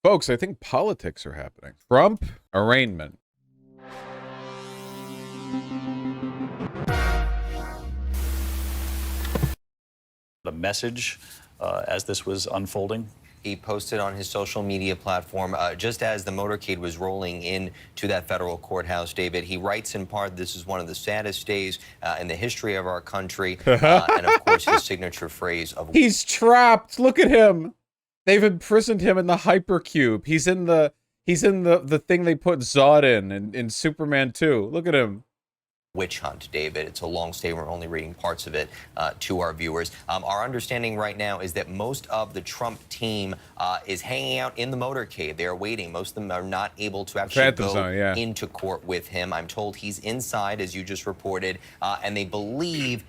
Folks, I think politics are happening. Trump arraignment. The message as this was unfolding? He posted on his social media platform just as the motorcade was rolling into that federal courthouse, David. He writes in part, "This is one of the saddest days in the history of our country." And of course, his signature phrase of He's trapped. Look at him. They've imprisoned him in the hypercube. He's in the thing they put Zod in Superman 2. Look at him. witch hunt, David. It's a long statement. We're only reading parts of it to our viewers. Our understanding right now is that most of the Trump team is hanging out in the motorcade. They are waiting. Most of them are not able to actually go into court with him. I'm told he's inside, as you just reported, and they believe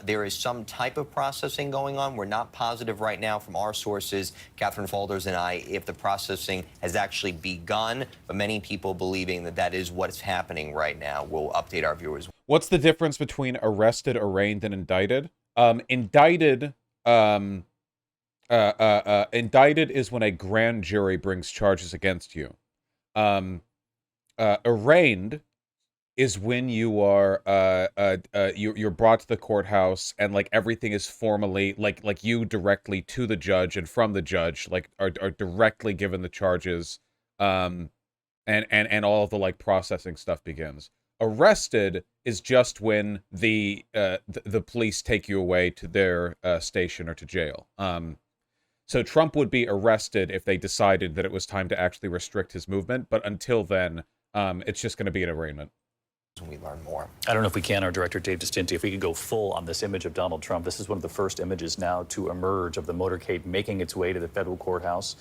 there is some type of processing going on. We're not positive right now from our sources, Catherine Faulders and I, if the processing has actually begun, but many people believing that that is what's happening right now. We'll update our viewers. What's the difference between arrested, arraigned, and indicted? Indicted is when a grand jury brings charges against you. Arraigned is when you are you're brought to the courthouse and like everything is formally like you directly to the judge and from the judge like are directly given the charges, and all of the like processing stuff begins. Arrested is just when the police take you away to their station or to jail. So Trump would be arrested if they decided that it was time to actually restrict his movement, but until then, it's just going to be an arraignment. When we learn more. I don't know if we can, our director Dave DeStinti, if we could go full on this image of Donald Trump. This is one of the first images now to emerge of the motorcade making its way to the federal courthouse.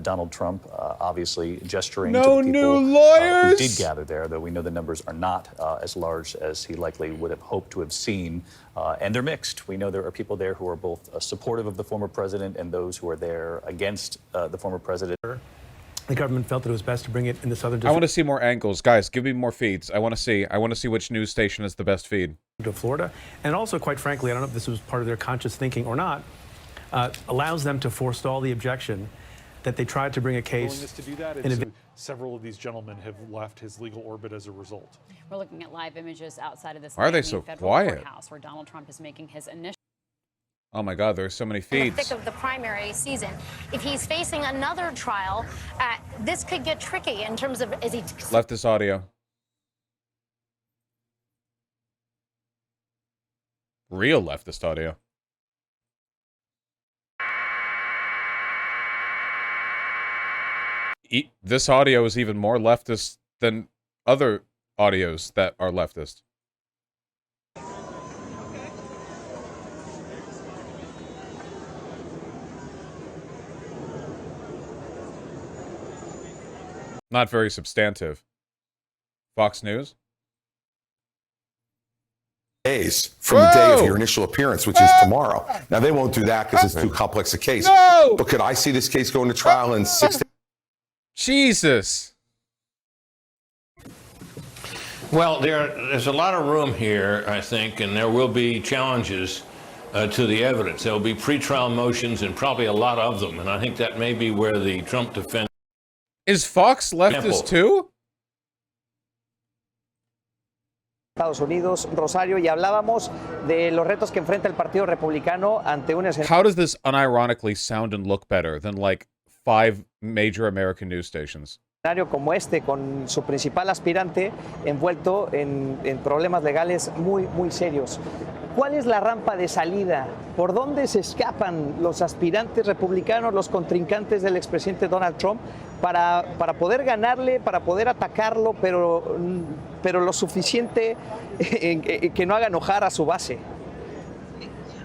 Donald Trump obviously gesturing to the people who did gather there, though we know the numbers are not as large as he likely would have hoped to have seen. And they're mixed. We know there are people there who are both supportive of the former president and those who are there against the former president. The government felt that it was best to bring it in the southern district. I want to see more angles. Guys, give me more feeds. I want to see which news station is the best feed. To Florida. And also, quite frankly, I don't know if this was part of their conscious thinking or not, allows them to forestall the objection that they tried to bring a case. Willingness to do that, and several of these gentlemen have left his legal orbit as a result. We're looking at live images outside of this Why are they so federal quiet? courthouse where Donald Trump is making his initial. Oh my God, there's so many feeds. In the thick of the primary season. If he's facing another trial, this could get tricky in terms of is he Leftist audio. Real leftist audio. This audio is even more leftist than other audios that are leftist. Not very substantive. Fox News? Days from the day of your initial appearance, which is tomorrow. Now, they won't do that because it's too complex a case. But could I see this case going to trial in 6 days? Jesus. Well, there's a lot of room here, I think, and there will be challenges to the evidence. There will be pretrial motions and probably a lot of them, and I think that may be where the Trump defense... Is Fox leftist too? Estados Unidos, Rosario, y hablábamos de los retos que enfrenta el Partido Republicano ante un escenario. How does this unironically sound and look better than like 5 major American news stations? Como este, con su principal aspirante envuelto en problemas legales muy serios. ¿Cuál es la rampa de salida? ¿Por dónde se escapan los aspirantes republicanos, los contrincantes del expresidente Donald Trump, para poder ganarle, para poder atacarlo, pero lo suficiente que no haga enojar a su base?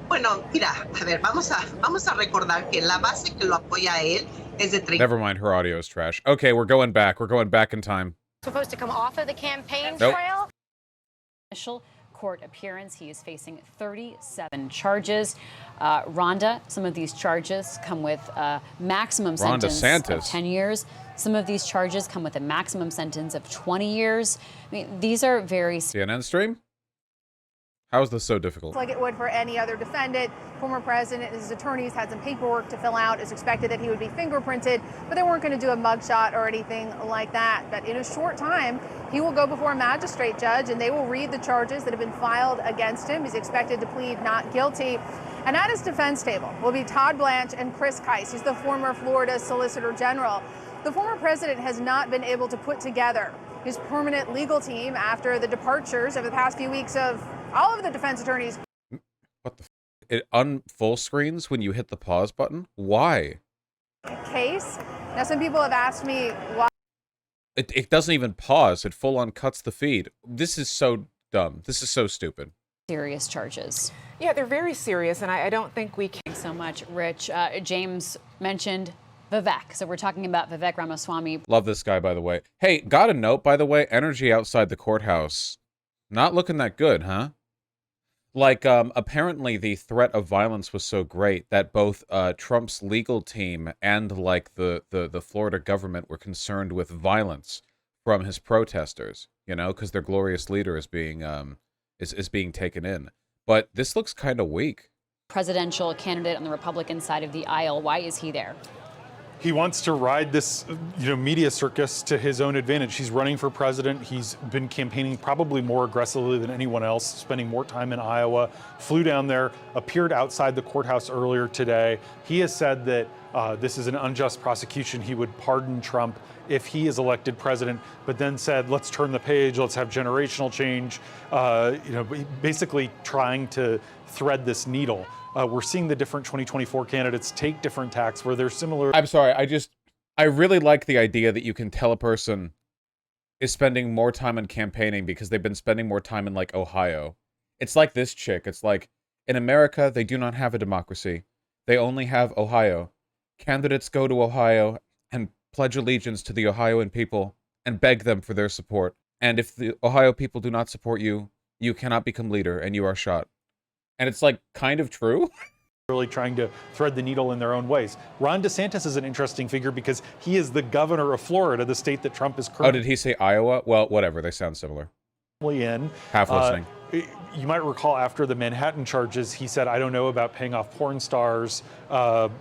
Bueno, mira, a ver, vamos a recordar que la base que lo apoya a él es de 30. Never mind, her audio is trash. Okay, we're going back. We're going back in time. Supposed to come off of the campaign trail? Initial court appearance. He is facing 37 charges. Rhonda, some of these charges come with a maximum sentence of 10 years. Some of these charges come with a maximum sentence of 20 years. I mean, these are very... CNN stream? How is this so difficult? Like it would for any other defendant. Former president and his attorneys had some paperwork to fill out. It's expected that he would be fingerprinted, but they weren't going to do a mugshot or anything like that. But in a short time, he will go before a magistrate judge and they will read the charges that have been filed against him. He's expected to plead not guilty. And at his defense table will be Todd Blanche and Chris Kise. He's the former Florida Solicitor General. The former president has not been able to put together his permanent legal team after the departures over the past few weeks of all of the defense attorneys. What the f? It unfull screens when you hit the pause button? Why? Case. Now, some people have asked me why. It doesn't even pause. It full on cuts the feed. This is so dumb. This is so stupid. Serious charges. Yeah, they're very serious, and I don't think we can. Thanks so much, Rich. James mentioned Vivek. So we're talking about Vivek Ramaswamy. Love this guy, by the way. Hey, got a note, by the way. Energy outside the courthouse. Not looking that good, huh? Like, apparently the threat of violence was so great that both Trump's legal team and, like, the Florida government were concerned with violence from his protesters, you know, because their glorious leader is being being taken in. But this looks kind of weak. Presidential candidate on the Republican side of the aisle. Why is he there? He wants to ride this, media circus to his own advantage. He's running for president. He's been campaigning probably more aggressively than anyone else, spending more time in Iowa, flew down there, appeared outside the courthouse earlier today. He has said that this is an unjust prosecution. He would pardon Trump if he is elected president, but then said, let's turn the page, let's have generational change, basically trying to thread this needle. We're seeing the different 2024 candidates take different tacks where they're similar. I'm sorry, I really like the idea that you can tell a person is spending more time in campaigning because they've been spending more time in, like, Ohio. It's like this chick. It's like, in America, they do not have a democracy. They only have Ohio. Candidates go to Ohio and pledge allegiance to the Ohioan people and beg them for their support. And if the Ohio people do not support you, you cannot become leader and you are shot. And it's, like, kind of true. Really trying to thread the needle in their own ways. Ron DeSantis is an interesting figure because he is the governor of Florida, the state that Trump is currently. Oh, did he say Iowa? Well, whatever. They sound similar. In. Half listening. You might recall after the Manhattan charges, he said, I don't know about paying off porn stars, and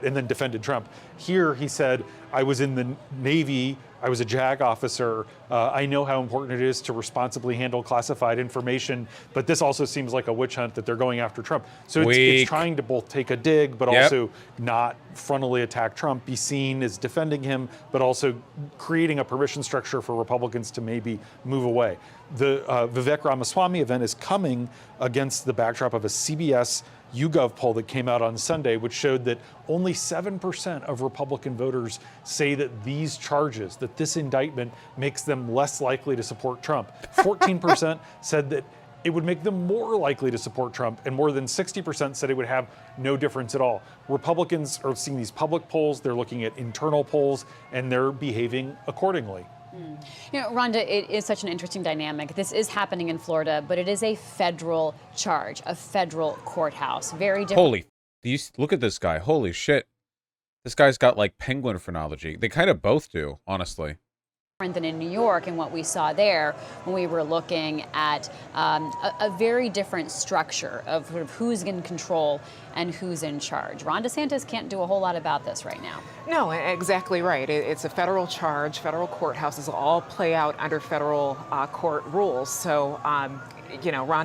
then defended Trump. Here he said, I was in the Navy, I was a JAG officer, I know how important it is to responsibly handle classified information, but this also seems like a witch hunt that they're going after Trump. So it's trying to both take a dig, but also not frontally attack Trump, be seen as defending him, but also creating a permission structure for Republicans to maybe move away. The Vivek Ramaswamy event is coming against the backdrop of a CBS YouGov poll that came out on Sunday, which showed that only 7% of Republican voters say that these charges, that this indictment makes them less likely to support Trump. 14% said that it would make them more likely to support Trump, and more than 60% said it would have no difference at all. Republicans are seeing these public polls, they're looking at internal polls, and they're behaving accordingly. Rhonda, it is such an interesting dynamic. This is happening in Florida, but it is a federal charge, a federal courthouse. Very different. Holy, look at this guy. Holy shit. This guy's got, like, penguin phrenology. They kind of both do, honestly. Than in New York and what we saw there when we were looking at a very different structure of sort of who's in control and who's in charge. Ron DeSantis can't do a whole lot about this right now. No, exactly right. It's a federal charge. Federal courthouses all play out under federal court rules. So, Ron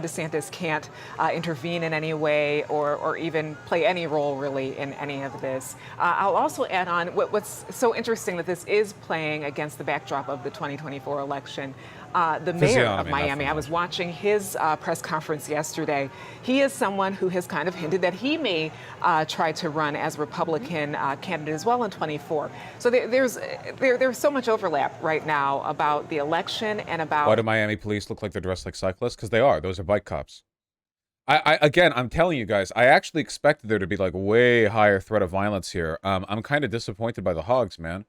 DeSantis can't intervene in any way or even play any role really in any of this. I'll also add on what's so interesting that this is playing against the backdrop of the 2024 election. The mayor of Miami, I was watching his press conference yesterday. He is someone who has kind of hinted that he may try to run as Republican candidate as well in 24. So there's so much overlap right now about the election and about... Why do Miami police look like they're dressed like cyclists? Because they are. Those are bike cops. Again, I'm telling you guys, I actually expected there to be, like, way higher threat of violence here. I'm kind of disappointed by the hogs, man.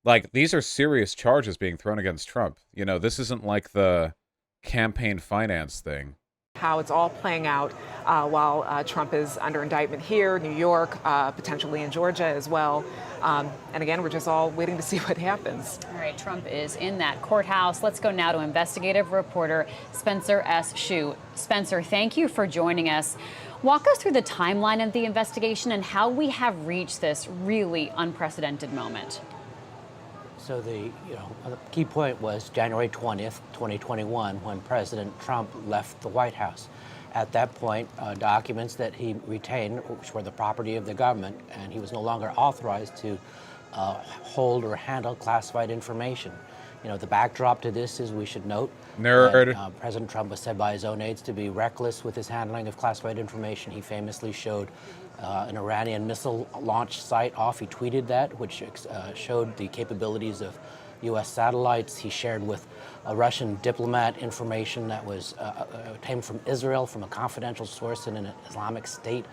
Like, these are serious charges being thrown against Trump. This isn't like the campaign finance thing. how it's all playing out while Trump is under indictment here, New York, potentially in Georgia as well. And again, we're just all waiting to see what happens. All right, Trump is in that courthouse. Let's go now to investigative reporter Spencer S. Shue. Spencer, thank you for joining us. Walk us through the timeline of the investigation and how we have reached this really unprecedented moment. So the key point was January 20th, 2021, when President Trump left the White House. At that point, documents that he retained, which were the property of the government, and he was no longer authorized to hold or handle classified information. The backdrop to this is, we should note, that, President Trump was said by his own aides to be reckless with his handling of classified information. He famously showed an Iranian missile launch site off. He tweeted that, which showed the capabilities of U.S. satellites. He shared with a Russian diplomat information that was came from Israel, from a confidential source in an Islamic state,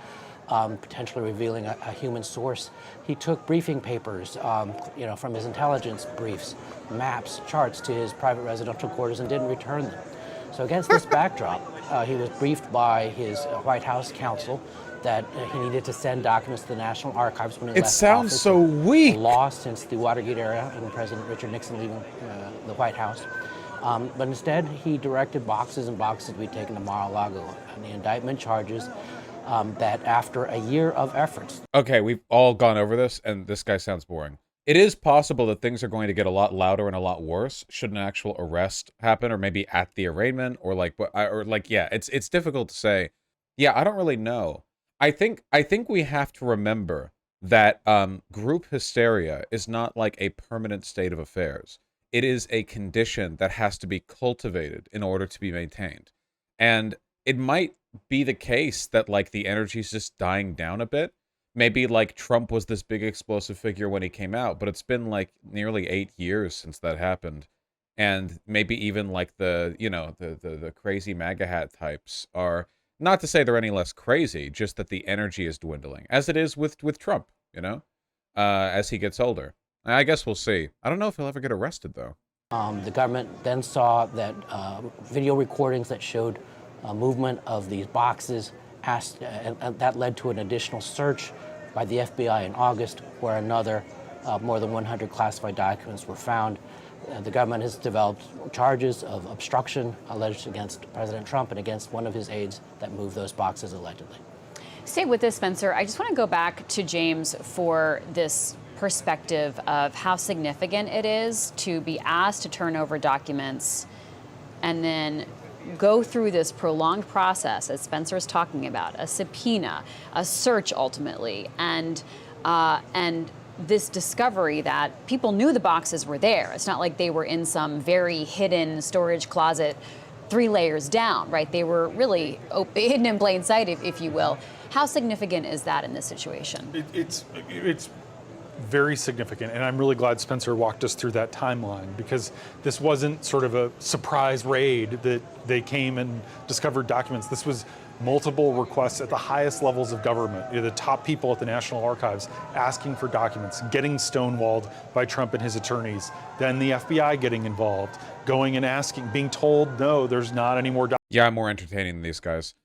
potentially revealing a human source. He took briefing papers, from his intelligence briefs, maps, charts to his private residential quarters and didn't return them. So against this backdrop, he was briefed by his White House counsel that he needed to send documents to the National Archives when he left office. It sounds so weak. Lost since the Watergate era and President Richard Nixon leaving the White House. But instead, he directed boxes and boxes to be taken to Mar-a-Lago. And the indictment charges that after a year of efforts. Okay, we've all gone over this, and this guy sounds boring. It is possible that things are going to get a lot louder and a lot worse should an actual arrest happen, or maybe at the arraignment, it's difficult to say. Yeah, I don't really know. I think we have to remember that group hysteria is not like a permanent state of affairs. It is a condition that has to be cultivated in order to be maintained. And it might be the case that the energy is just dying down a bit. Maybe Trump was this big explosive figure when he came out, but it's been nearly 8 years since that happened. And maybe even the crazy MAGA hat types are, not to say they're any less crazy, just that the energy is dwindling, as it is with Trump, as he gets older. I guess we'll see. I don't know if he'll ever get arrested, though. The government then saw that video recordings that showed movement of these boxes, and that led to an additional search by the FBI in August, where another more than 100 classified documents were found. The government has developed charges of obstruction alleged against President Trump and against one of his aides that moved those boxes allegedly. Stay with this, Spencer. I just want to go back to James for this perspective of how significant it is to be asked to turn over documents and then go through this prolonged process, as Spencer is talking about, a subpoena, a search ultimately, and this discovery that people knew the boxes were there. It's not like they were in some very hidden storage closet 3 layers down, right? They were really hidden in plain sight, if you will. How significant is that in this situation? It's very significant, and I'm really glad Spencer walked us through that timeline, because this wasn't sort of a surprise raid that they came and discovered documents. This was multiple requests at the highest levels of government, the top people at the National Archives asking for documents, getting stonewalled by Trump and his attorneys, then the FBI getting involved, going and asking, being told, no, there's not any more documents. Yeah, I'm more entertaining than these guys.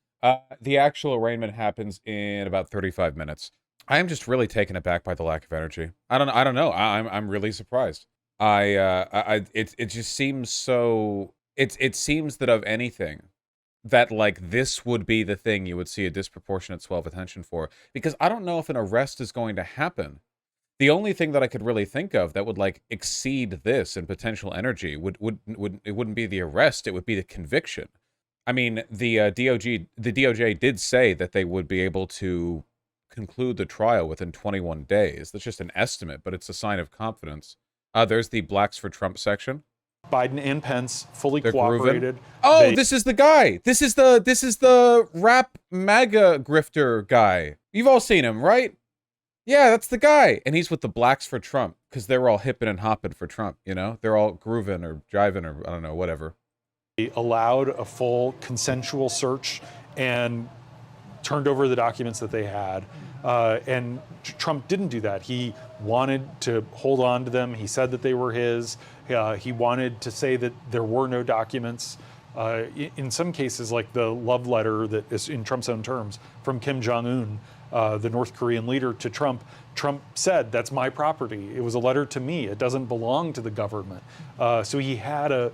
The actual arraignment happens in about 35 minutes. I am just really taken aback by the lack of energy. I don't know. I'm really surprised. It just seems so. It seems that of anything, that this would be the thing you would see a disproportionate swell of attention for, because I don't know if an arrest is going to happen. The only thing that I could really think of that would exceed this in potential energy would it wouldn't be the arrest, it would be the conviction. I mean, the DOJ did say that they would be able to conclude the trial within 21 days. That's just an estimate, but it's a sign of confidence. There's the Blacks for Trump section. Biden and Pence fully cooperated. Oh, this is the guy. This is the rap MAGA grifter guy. You've all seen him, right? Yeah, that's the guy. And he's with the Blacks for Trump, because they're all hipping and hopping for Trump, They're all grooving or jiving or I don't know, whatever. They allowed a full consensual search and turned over the documents that they had. And Trump didn't do that. He wanted to hold on to them. He said that they were his. He wanted to say that there were no documents. In some cases, like the love letter that is in Trump's own terms from Kim Jong-un, the North Korean leader, to Trump, Trump said, that's my property. It was a letter to me. It doesn't belong to the government. So he had a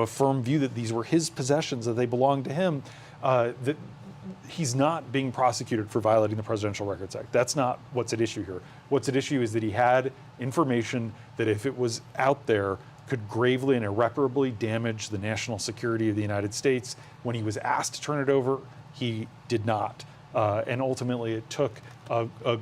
firm view that these were his possessions, that they belonged to him. That he's not being prosecuted for violating the Presidential Records Act. That's not what's at issue here. What's at issue is that he had information that, if it was out there, could gravely and irreparably damage the national security of the United States. When he was asked to turn it over, he did not. And ultimately, it took a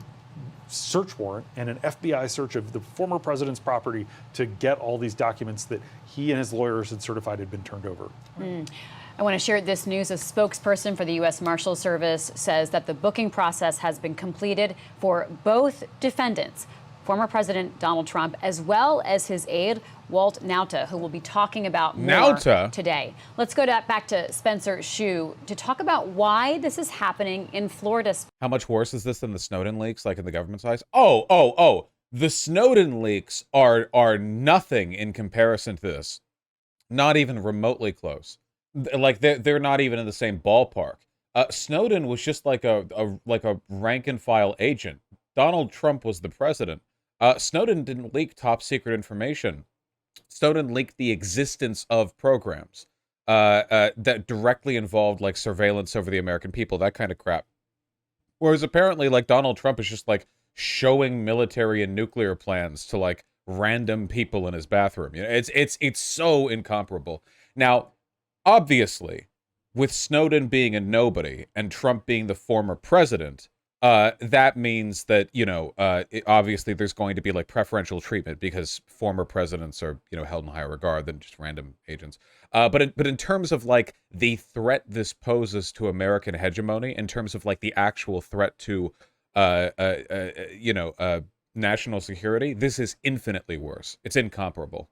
search warrant and an FBI search of the former president's property to get all these documents that he and his lawyers had certified had been turned over. I want to share this news. A spokesperson for the U.S. Marshal Service says that the booking process has been completed for both defendants, former President Donald Trump, as well as his aide, Walt Nauta, who will be talking about more today. Let's go back to Spencer Hsu to talk about why this is happening in Florida. How much worse is this than the Snowden leaks, like in the government's eyes? Oh. The Snowden leaks are nothing in comparison to this. Not even remotely close. Like they're not even in the same ballpark. Snowden was just like a rank and file agent. Donald Trump was the president. Snowden didn't leak top secret information. Snowden leaked the existence of programs that directly involved like surveillance over the American people, that kind of crap. Whereas apparently, like, Donald Trump is just like showing military and nuclear plans to like random people in his bathroom. You know, it's so incomparable. Now, obviously, with Snowden being a nobody and Trump being the former president, that means that, obviously there's going to be like preferential treatment because former presidents are, held in higher regard than just random agents. But in terms of like the threat this poses to American hegemony, in terms of like the actual threat to, national security, this is infinitely worse. It's incomparable.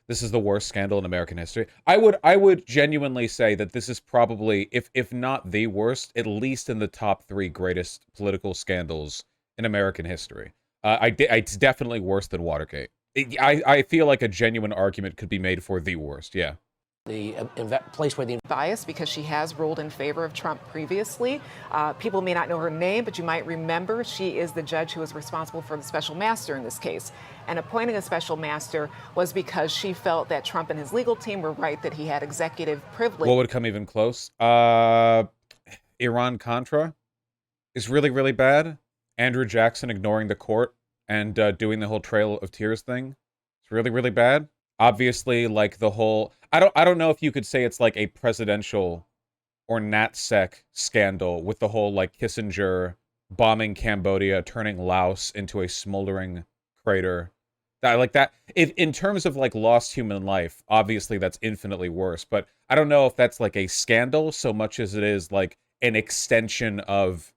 This is the worst scandal in American history. I would genuinely say that this is probably, if not the worst, at least in the top 3 greatest political scandals in American history. It's definitely worse than Watergate. I feel like a genuine argument could be made for the worst. Yeah. The place where the bias, because she has ruled in favor of Trump previously. People may not know her name, but you might remember she is the judge who was responsible for the special master in this case. And appointing a special master was because she felt that Trump and his legal team were right that he had executive privilege. What would come even close? Iran-Contra is really, really bad. Andrew Jackson ignoring the court and doing the whole Trail of Tears thing. It's really, really bad. Obviously, like the whole, I don't know if you could say it's like a presidential or NatSec scandal with the whole like Kissinger bombing Cambodia, turning Laos into a smoldering crater. That if in terms of like lost human life, obviously that's infinitely worse. But I don't know if that's like a scandal so much as it is like an extension of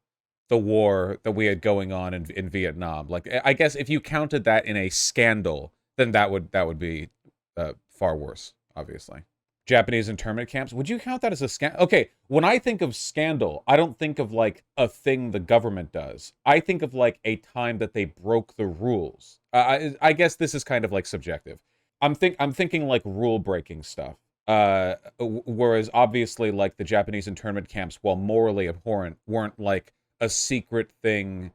the war that we had going on in Vietnam. Like, I guess if you counted that in a scandal, then that would be far worse, obviously. Japanese internment camps. Would you count that as a scandal? Okay, when I think of scandal, I don't think of like a thing the government does. I think of like a time that they broke the rules. I guess this is kind of like subjective. I'm thinking like rule breaking stuff. Whereas obviously like the Japanese internment camps, while morally abhorrent, weren't like a secret thing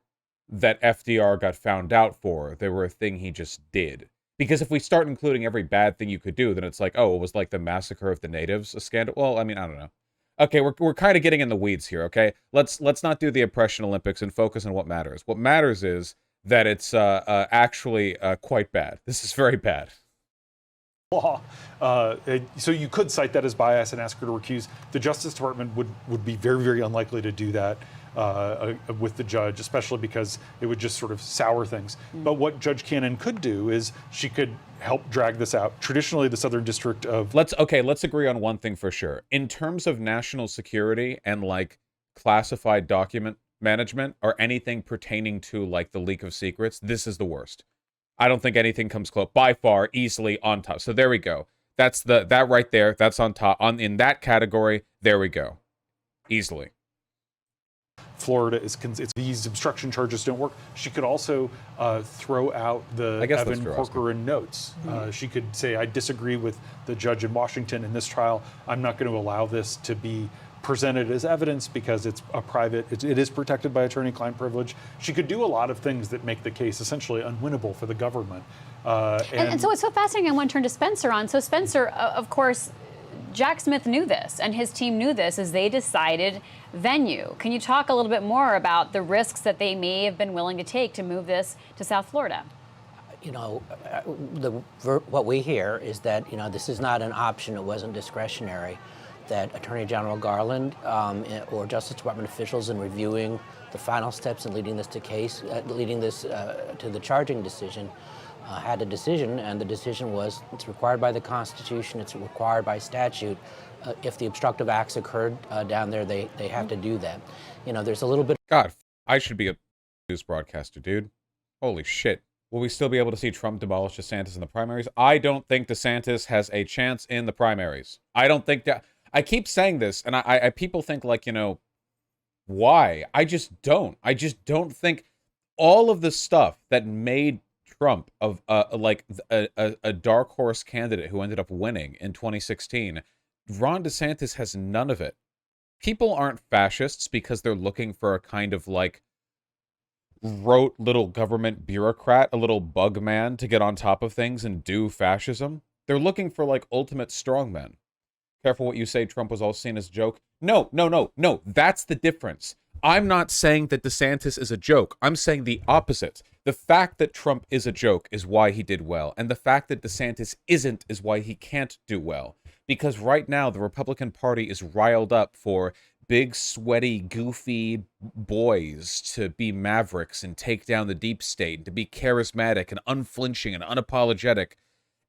that FDR got found out for. They were a thing he just did. Because if we start including every bad thing you could do, then it's like, oh, it was like the massacre of the natives a scandal. Well, I mean, I don't know. Okay, we're kind of getting in the weeds here. Okay, let's not do the Oppression Olympics and focus on what matters. What matters is that it's actually quite bad. This is very bad. Law. So you could cite that as bias and ask her to recuse. The Justice Department would be very, very unlikely to do that with the judge, especially because it would just sort of sour things. But what Judge Cannon could do is she could help drag this out. Traditionally, the Southern District of... Let's agree on one thing for sure. In terms of national security and like classified document management or anything pertaining to like the leak of secrets, this is the worst. I don't think anything comes close. By far, easily on top. So there we go. That's that right there. That's on top. In that category, there we go. Easily. Florida these obstruction charges don't work. She could also throw out the Evan Corcoran notes. She could say, I disagree with the judge in Washington in this trial. I'm not going to allow this to be presented as evidence because it's a private, it is protected by attorney-client privilege. She could do a lot of things that make the case essentially unwinnable for the government. And so it's so fascinating. I want to turn to Spencer on. So Spencer, of course, Jack Smith knew this and his team knew this as they decided venue. Can you talk a little bit more about the risks that they may have been willing to take to move this to South Florida? You know, what we hear is that, you know, this is not an option. It wasn't discretionary. That Attorney General Garland or Justice Department officials in reviewing the final steps and leading this to the charging decision had a decision, and the decision was it's required by the Constitution, it's required by statute. If the obstructive acts occurred down there, they have to do that. You know, there's a little bit. God, I should be a news broadcaster, dude. Holy shit. Will we still be able to see Trump demolish DeSantis in the primaries? I don't think DeSantis has a chance in the primaries. I don't think that. I keep saying this, and I people think like, you know, why? I just don't. I just don't think all of the stuff that made Trump of a dark horse candidate who ended up winning in 2016, Ron DeSantis has none of it. People aren't fascists because they're looking for a kind of like rote little government bureaucrat, a little bug man to get on top of things and do fascism. They're looking for like ultimate strongmen. Careful what you say, Trump was all seen as a joke. No. That's the difference. I'm not saying that DeSantis is a joke. I'm saying the opposite. The fact that Trump is a joke is why he did well. And the fact that DeSantis isn't is why he can't do well. Because right now, the Republican Party is riled up for big, sweaty, goofy boys to be mavericks and take down the deep state, and to be charismatic and unflinching and unapologetic.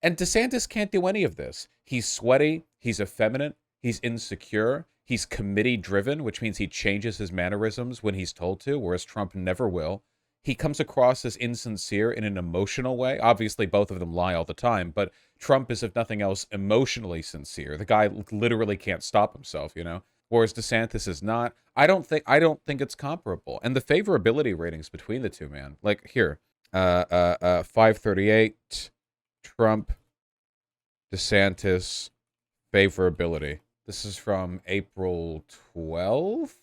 And DeSantis can't do any of this. He's sweaty, he's effeminate, he's insecure, he's committee-driven, which means he changes his mannerisms when he's told to, whereas Trump never will. He comes across as insincere in an emotional way. Obviously, both of them lie all the time, but Trump is, if nothing else, emotionally sincere. The guy literally can't stop himself, you know? Whereas DeSantis is not. I don't think it's comparable. And the favorability ratings between the two, man. Like, here. 538, Trump, DeSantis, favorability. This is from April 12th?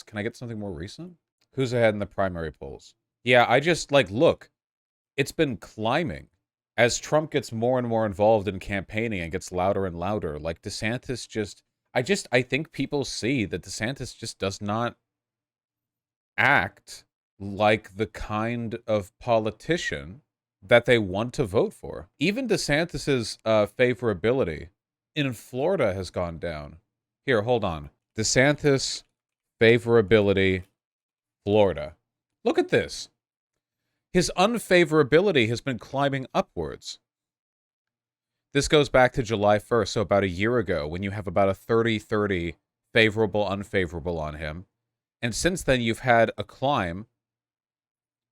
Can I get something more recent? Who's ahead in the primary polls? Yeah, I just, like, look, it's been climbing. As Trump gets more and more involved in campaigning and gets louder and louder, like, DeSantis just, I think people see that DeSantis just does not act like the kind of politician that they want to vote for. Even DeSantis's favorability in Florida has gone down. Here, hold on. DeSantis favorability, Florida. Look at this. His unfavorability has been climbing upwards. This goes back to July 1st, so about a year ago, when you have about a 30-30 favorable, unfavorable on him. And since then, you've had a climb,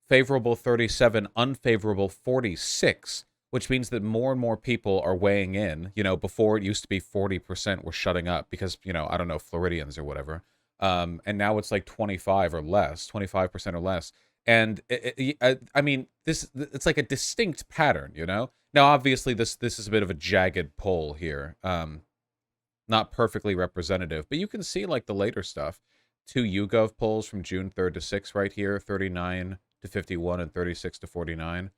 favorable 37, unfavorable 46, which means that more and more people are weighing in. You know, before it used to be 40% were shutting up because, you know, I don't know, Floridians or whatever. And now it's like 25 or less, 25% or less. And I mean, it's like a distinct pattern, you know? Now, obviously, this is a bit of a jagged poll here. Not perfectly representative, but you can see like the later stuff. 2 YouGov polls from June 3rd to 6th right here, 39 to 51 and 36 to 49.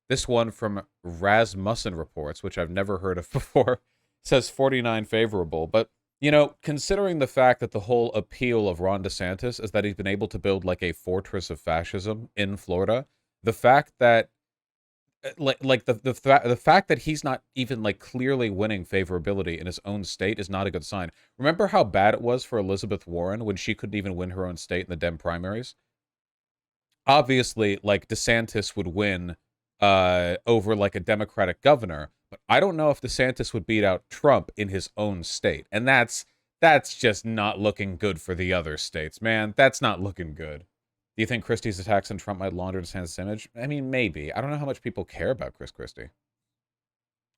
This one from Rasmussen Reports, which I've never heard of before, says 49 favorable. But, you know, considering the fact that the whole appeal of Ron DeSantis is that he's been able to build like a fortress of fascism in Florida, the fact that the fact that he's not even like clearly winning favorability in his own state is not a good sign. Remember how bad it was for Elizabeth Warren when she couldn't even win her own state in the Dem primaries? Obviously, like, DeSantis would win over like a Democratic governor, but I don't know if DeSantis would beat out Trump in his own state. And that's just not looking good for the other states, man. That's not looking good. Do you think Christie's attacks on Trump might launder DeSantis' image? I mean, maybe. I don't know how much people care about Chris Christie.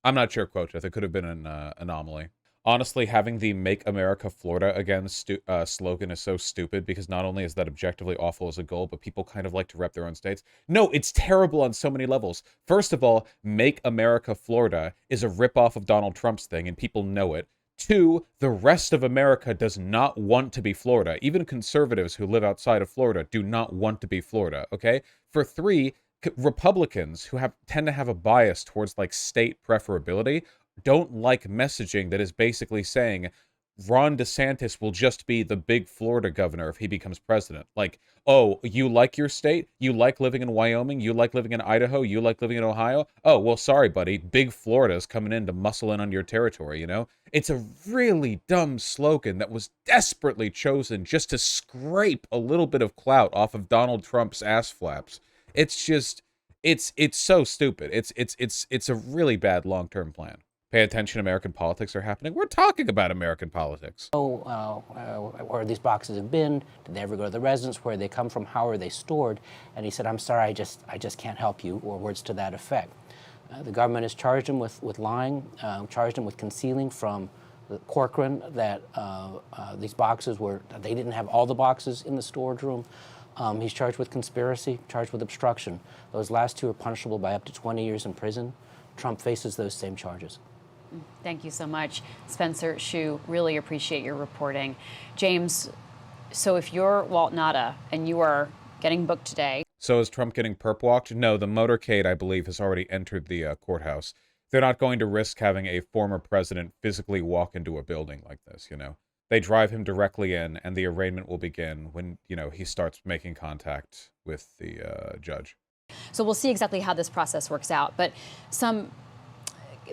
I'm not sure, Quote. It could have been an anomaly. Honestly, having the Make America Florida Again slogan is so stupid because not only is that objectively awful as a goal, but people kind of like to rep their own states. No, it's terrible on so many levels. First of all, Make America Florida is a ripoff of Donald Trump's thing, and people know it. Two, the rest of America does not want to be Florida. Even conservatives who live outside of Florida do not want to be Florida, okay? For three, Republicans who tend to have a bias towards like state preferability don't like messaging that is basically saying Ron DeSantis will just be the big Florida governor if he becomes president. Like, oh, you like your state? You like living in Wyoming? You like living in Idaho? You like living in Ohio? Oh, well, sorry, buddy. Big Florida's coming in to muscle in on your territory, you know? It's a really dumb slogan that was desperately chosen just to scrape a little bit of clout off of Donald Trump's ass flaps. It's just, it's so stupid. It's a really bad long-term plan. Pay attention, American politics are happening. We're talking about American politics. Where these boxes have been, did they ever go to the residence, where they come from, how are they stored? And he said, I'm sorry, I just can't help you, or words to that effect. The government has charged him with lying, charged him with concealing from Corcoran that these boxes they didn't have all the boxes in the storage room. He's charged with conspiracy, charged with obstruction. Those last two are punishable by up to 20 years in prison. Trump faces those same charges. Thank you so much, Spencer Shu. Really appreciate your reporting. James, so if you're Walt Nauta and you are getting booked today. So is Trump getting perp walked? No, the motorcade, I believe, has already entered the courthouse. They're not going to risk having a former president physically walk into a building like this, you know? They drive him directly in, and the arraignment will begin when, you know, he starts making contact with the judge. So we'll see exactly how this process works out. But some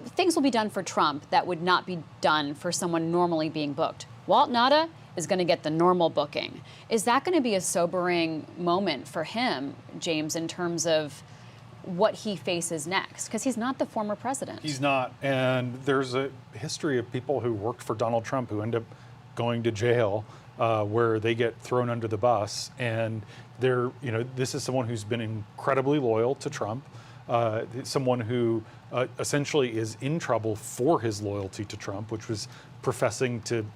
things will be done for Trump that would not be done for someone normally being booked. Walt Nauta is going to get the normal booking. Is that going to be a sobering moment for him, James, in terms of what he faces next? Because he's not the former president. He's not. And there's a history of people who worked for Donald Trump who end up going to jail where they get thrown under the bus. And this is someone who's been incredibly loyal to Trump, someone who essentially is in trouble for his loyalty to Trump, which was professing to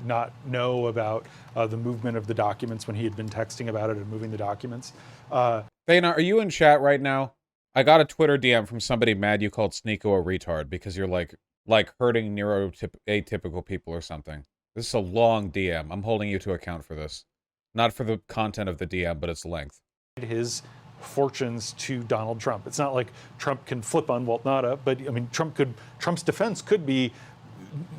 not know about the movement of the documents when he had been texting about it and moving the documents. Dana, are you in chat right now? I got a Twitter DM from somebody mad you called Sneeko a retard because you're like hurting atypical people or something. This is a long DM. I'm holding you to account for this. Not for the content of the DM, but its length. His fortunes to Donald Trump. It's not like Trump can flip on Walt Nauta, but I mean, Trump's defense could be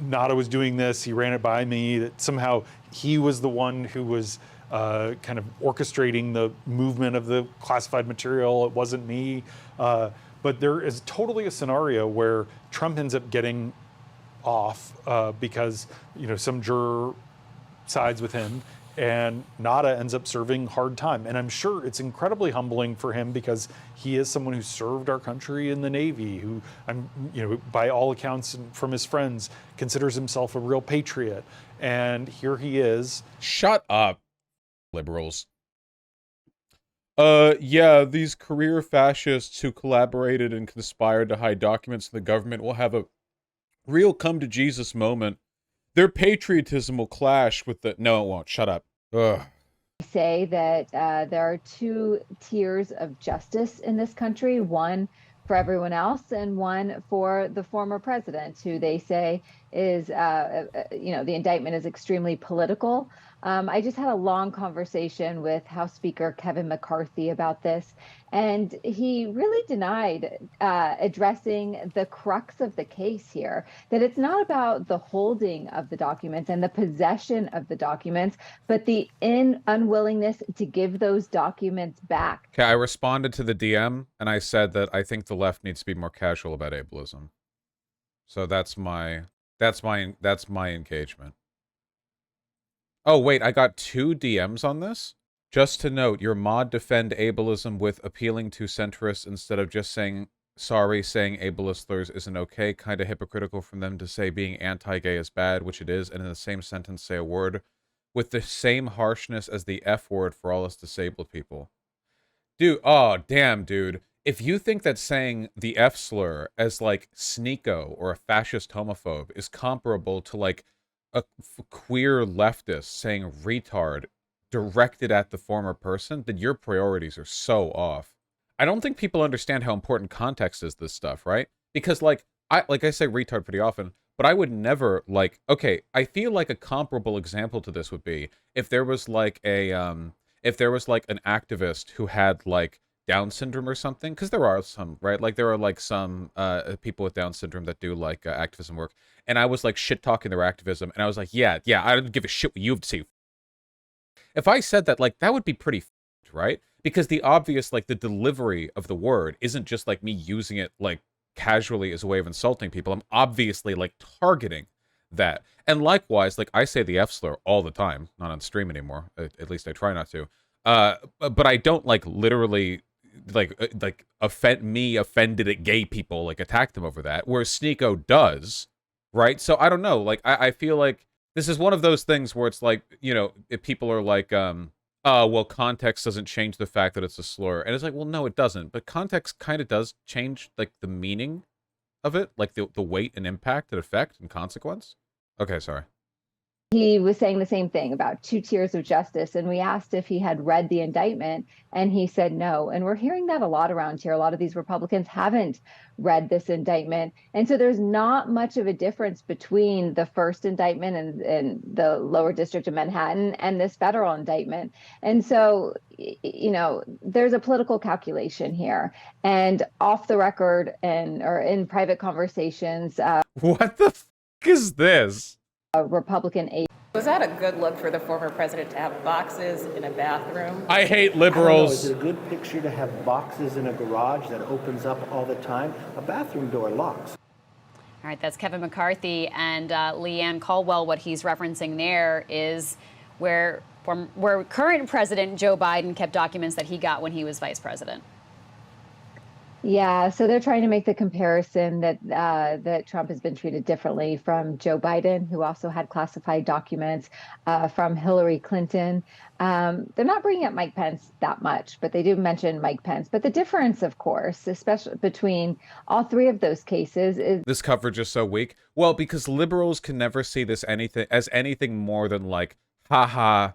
Nauta was doing this, he ran it by me, that somehow he was the one who was kind of orchestrating the movement of the classified material. It wasn't me. But there is totally a scenario where Trump ends up getting off because, some juror sides with him, and Nauta ends up serving hard time. And I'm sure it's incredibly humbling for him because he is someone who served our country in the Navy, who, by all accounts and from his friends, considers himself a real patriot. And here he is. Shut up, liberals. Yeah, these career fascists who collaborated and conspired to hide documents in the government will have a real come-to-Jesus moment. Their patriotism will clash with the... No, it won't. Shut up. Ugh. Say that there are two tiers of justice in this country, one for everyone else and one for the former president, who they say is, the indictment is extremely political. I just had a long conversation with House Speaker Kevin McCarthy about this, and he really denied addressing the crux of the case here, that it's not about the holding of the documents and the possession of the documents, but the unwillingness to give those documents back. Okay, I responded to the DM, and I said that I think the left needs to be more casual about ableism. So that's my engagement. Oh, wait, I got 2 DMs on this? Just to note, your mod defend ableism with appealing to centrists instead of just saying, sorry, saying ableist slurs isn't okay. Kind of hypocritical from them to say being anti-gay is bad, which it is, and in the same sentence say a word with the same harshness as the F word for all us disabled people. Dude, oh, damn, dude. if you think that saying the F slur as like sneako or a fascist homophobe is comparable to like a queer leftist saying retard directed at the former person, then your priorities are so off. I don't think people understand how important context is this stuff, right? Because like I say retard pretty often, but I would never like, okay, I feel like a comparable example to this would be if there was like an activist who had like Down syndrome or something, because there are some, right? Like there are like some people with Down syndrome that do like activism work, and I was like shit talking their activism, and I was like, yeah, I don't give a shit what you have to say. If I said that, like that would be pretty, right? Because the obvious, like the delivery of the word isn't just like me using it like casually as a way of insulting people. I'm obviously like targeting that. And likewise, like I say the F slur all the time, not on stream anymore. At least I try not to. But I don't like literally like offended at gay people, like attack them over that, whereas Sneako does, right? So I don't know, like I feel like this is one of those things where it's like, you know, if people are like well, context doesn't change the fact that it's a slur, and it's like, well, no, it doesn't, but context kind of does change like the meaning of it, like the weight and impact and effect and consequence. Okay, sorry. He was saying the same thing about 2 tiers of justice. And we asked if he had read the indictment, and he said no. And we're hearing that a lot around here. A lot of these Republicans haven't read this indictment. And so there's not much of a difference between the first indictment and the lower district of Manhattan and this federal indictment. And so, you know, there's a political calculation here. And off the record or in private conversations. What the f is this? A Republican aide. Was that a good look for the former president to have boxes in a bathroom? I hate liberals. Is it a good picture to have boxes in a garage that opens up all the time? A bathroom door locks. All right, that's Kevin McCarthy and Leanne Caldwell. What he's referencing there is where current President Joe Biden kept documents that he got when he was vice president. Yeah, so they're trying to make the comparison that Trump has been treated differently from Joe Biden, who also had classified documents, from Hillary Clinton. They're not bringing up Mike Pence that much, but they do mention Mike Pence. But the difference, of course, especially between all 3 of those cases, is this coverage is so weak. Well, because liberals can never see this as anything more than like, haha,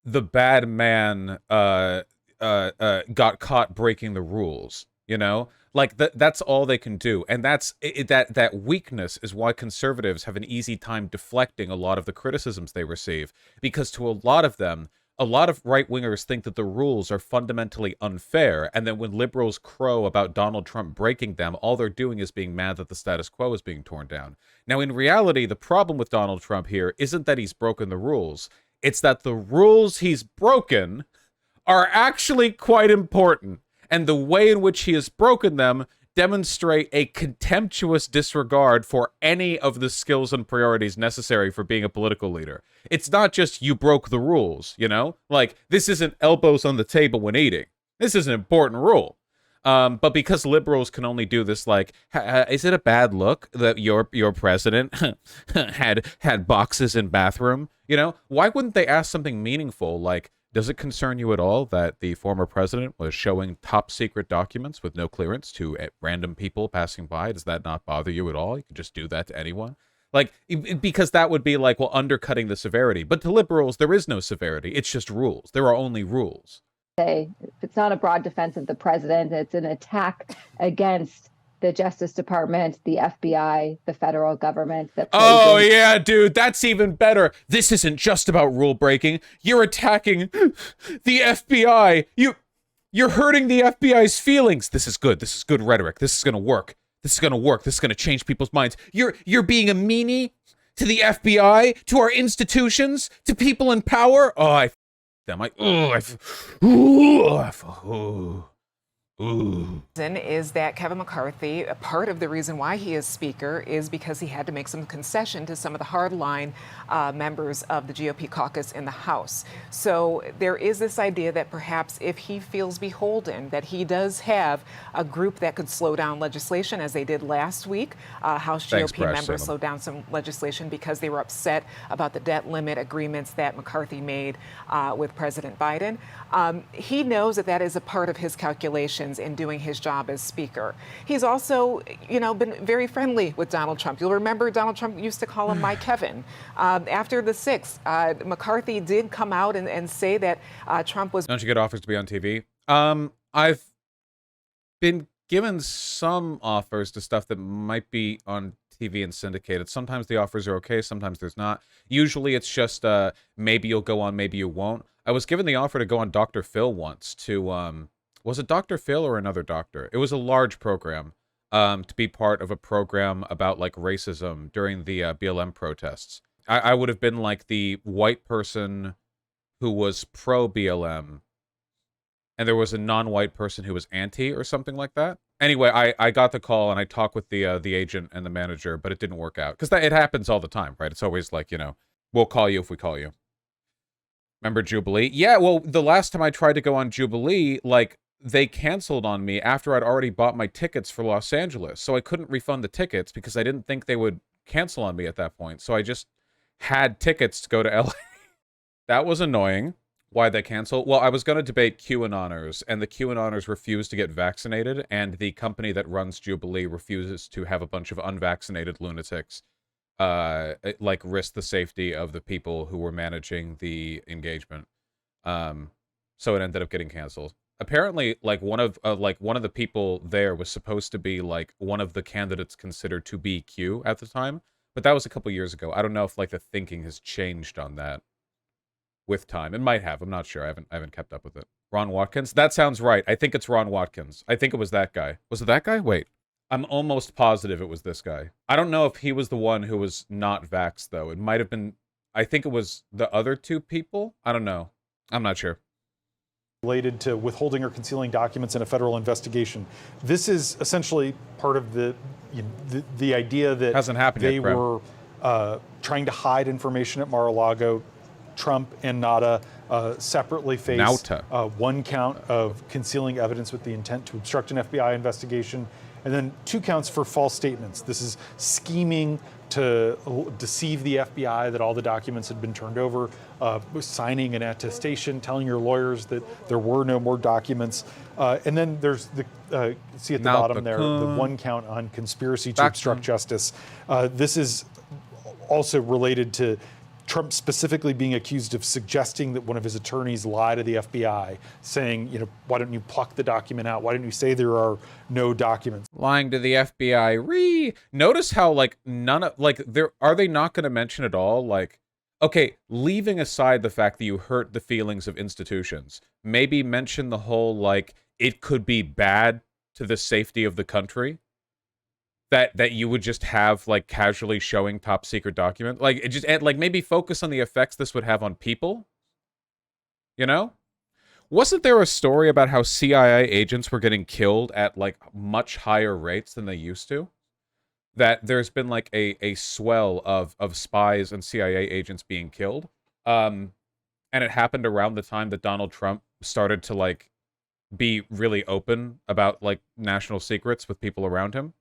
the bad man got caught breaking the rules. You know, like that's all they can do. And that weakness is why conservatives have an easy time deflecting a lot of the criticisms they receive, because to a lot of them, a lot of right-wingers think that the rules are fundamentally unfair, and then when liberals crow about Donald Trump breaking them, all they're doing is being mad that the status quo is being torn down. Now, in reality, the problem with Donald Trump here isn't that he's broken the rules. It's that the rules he's broken are actually quite important. And the way in which he has broken them demonstrate a contemptuous disregard for any of the skills and priorities necessary for being a political leader. It's not just you broke the rules, you know? Like, this isn't elbows on the table when eating. This is an important rule. But because liberals can only do this, like, is it a bad look that your president had boxes in bathroom? You know, why wouldn't they ask something meaningful like, does it concern you at all that the former president was showing top secret documents with no clearance to random people passing by? Does that not bother you at all? You could just do that to anyone. Like, because that would be like, well, undercutting the severity. But to liberals, there is no severity. It's just rules. There are only rules. It's not a broad defense of the president. It's an attack against the Justice Department, the FBI, the federal government. Oh, yeah, dude, that's even better. This isn't just about rule breaking. You're attacking the FBI. You're hurting the FBI's feelings. This is good. This is good rhetoric. This is going to work. This is going to work. This is going to change people's minds. You're being a meanie to the FBI, to our institutions, to people in power. Oh, Is that Kevin McCarthy, a part of the reason why he is Speaker is because he had to make some concession to some of the hardline members of the GOP caucus in the House. So there is this idea that perhaps if he feels beholden, that he does have a group that could slow down legislation, as they did last week. House GOP members slowed down some legislation because they were upset about the debt limit agreements that McCarthy made with President Biden. He knows that that is a part of his calculation. limitations in doing his job as Speaker. He's also, been very friendly with Donald Trump. You'll remember Donald Trump used to call him my Kevin. After the 6th, McCarthy did come out and say that Trump was... Don't you get offers to be on TV? I've been given some offers to stuff that might be on TV and syndicated. Sometimes the offers are okay, sometimes there's not. Usually it's just maybe you'll go on, maybe you won't. I was given the offer to go on Dr. Phil once to was it Dr. Phil or another doctor? It was a large program to be part of a program about like racism during the BLM protests. I would have been like the white person who was pro BLM, and there was a non-white person who was anti or something like that. Anyway, I got the call and I talked with the agent and the manager, but it didn't work out. Because it happens all the time, right? It's always like, we'll call you if we call you. Remember Jubilee? Yeah, well, the last time I tried to go on Jubilee, like, they canceled on me after I'd already bought my tickets for Los Angeles. So I couldn't refund the tickets because I didn't think they would cancel on me at that point. So I just had tickets to go to LA. That was annoying. Why they cancel? Well, I was going to debate QAnoners, and the QAnoners refused to get vaccinated, and the company that runs Jubilee refuses to have a bunch of unvaccinated lunatics risk the safety of the people who were managing the engagement. So it ended up getting canceled. Apparently, one of the people there was supposed to be like one of the candidates considered to be Q at the time, but that was a couple years ago. I don't know if the thinking has changed on that with time. It might have. I'm not sure. I haven't kept up with it. Ron Watkins? That sounds right. I think it's Ron Watkins. I think it was that guy. Was it that guy? Wait. I'm almost positive it was this guy. I don't know if he was the one who was not vaxxed, though. It might have been... I think it was the other two people? I don't know. I'm not sure. Related to withholding or concealing documents in a federal investigation. This is essentially part of the idea that hasn't happened they yet, Brad. were trying to hide information at Mar-a-Lago. Trump and Nada separately face one count of concealing evidence with the intent to obstruct an FBI investigation, and then 2 counts for false statements. This is scheming to deceive the FBI that all the documents had been turned over, signing an attestation, telling your lawyers that there were no more documents. And then there's the, see at the bottom there, the 1 count on conspiracy to obstruct justice. This is also related to Trump specifically being accused of suggesting that one of his attorneys lied to the FBI, saying, why don't you pluck the document out? Why don't you say there are no documents? Lying to the FBI. Notice how, are they not going to mention at all? Okay, leaving aside the fact that you hurt the feelings of institutions, maybe mention the whole, it could be bad to the safety of the country. That you would just have casually showing top secret documents, maybe focus on the effects this would have on people. Wasn't there a story about how CIA agents were getting killed at much higher rates than they used to? That there's been a swell of spies and CIA agents being killed, and it happened around the time that Donald Trump started to be really open about national secrets with people around him.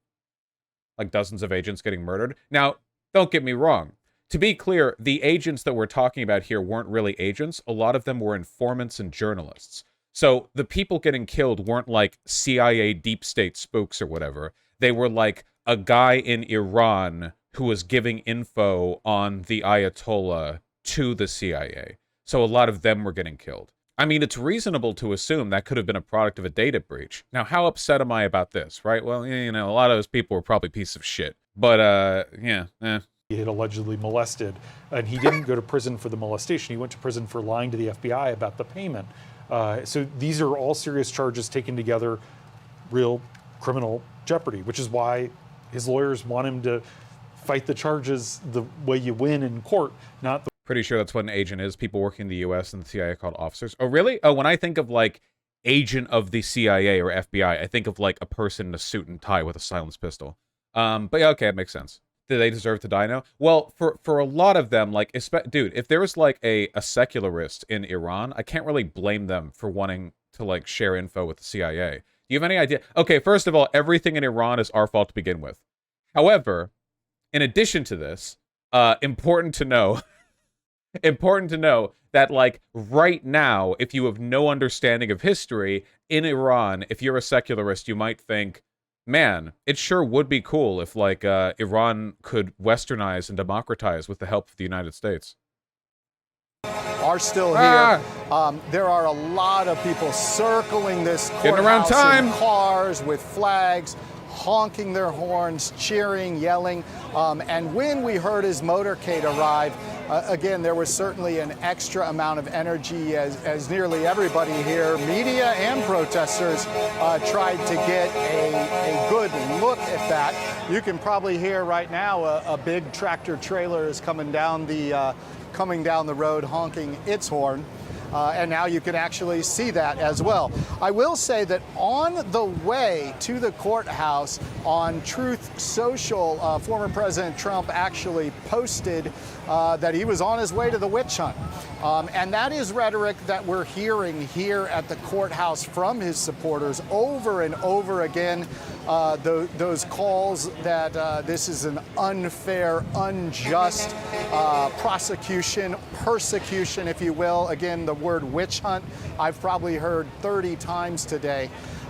Dozens of agents getting murdered. Now, don't get me wrong. To be clear, the agents that we're talking about here weren't really agents. A lot of them were informants and journalists. So the people getting killed weren't CIA deep state spooks or whatever. They were a guy in Iran who was giving info on the Ayatollah to the CIA. So a lot of them were getting killed. I mean, it's reasonable to assume that could have been a product of a data breach. Now, how upset am I about this, right? Well, a lot of those people were probably pieces of shit. But, He had allegedly molested, and he didn't go to prison for the molestation. He went to prison for lying to the FBI about the payment. So these are all serious charges taken together, real criminal jeopardy, which is why his lawyers want him to fight the charges the way you win in court, not the... Pretty sure that's what an agent is. People working in the U.S. and the CIA are called officers. Oh, really? Oh, when I think of agent of the CIA or FBI, I think of a person in a suit and tie with a silenced pistol. But yeah, okay, it makes sense. Do they deserve to die now? Well, for a lot of them, dude, if there was a secularist in Iran, I can't really blame them for wanting to share info with the CIA. Do you have any idea? Okay, first of all, everything in Iran is our fault to begin with. However, in addition to this, important to know. Important to know that, like, right now, if you have no understanding of history, in Iran, if you're a secularist, you might think, man, it sure would be cool if, like, Iran could westernize and democratize with the help of the United States. Are still here. There are a lot of people circling this courthouse in cars with flags, honking their horns, cheering, yelling. And when we heard his motorcade arrive, again, there was certainly an extra amount of energy as nearly everybody here, media and protesters, tried to get a good look at that. You can probably hear right now a big tractor trailer is coming down the road honking its horn. And now you can actually see that as well. I will say that on the way to the courthouse on Truth Social, former President Trump actually posted that he was on his way to the witch hunt. And that is rhetoric that we're hearing here at the courthouse from his supporters over and over again. Those calls that this is an unfair, unjust prosecution, persecution, if you will. Again, the word witch hunt I've probably heard 30 times today.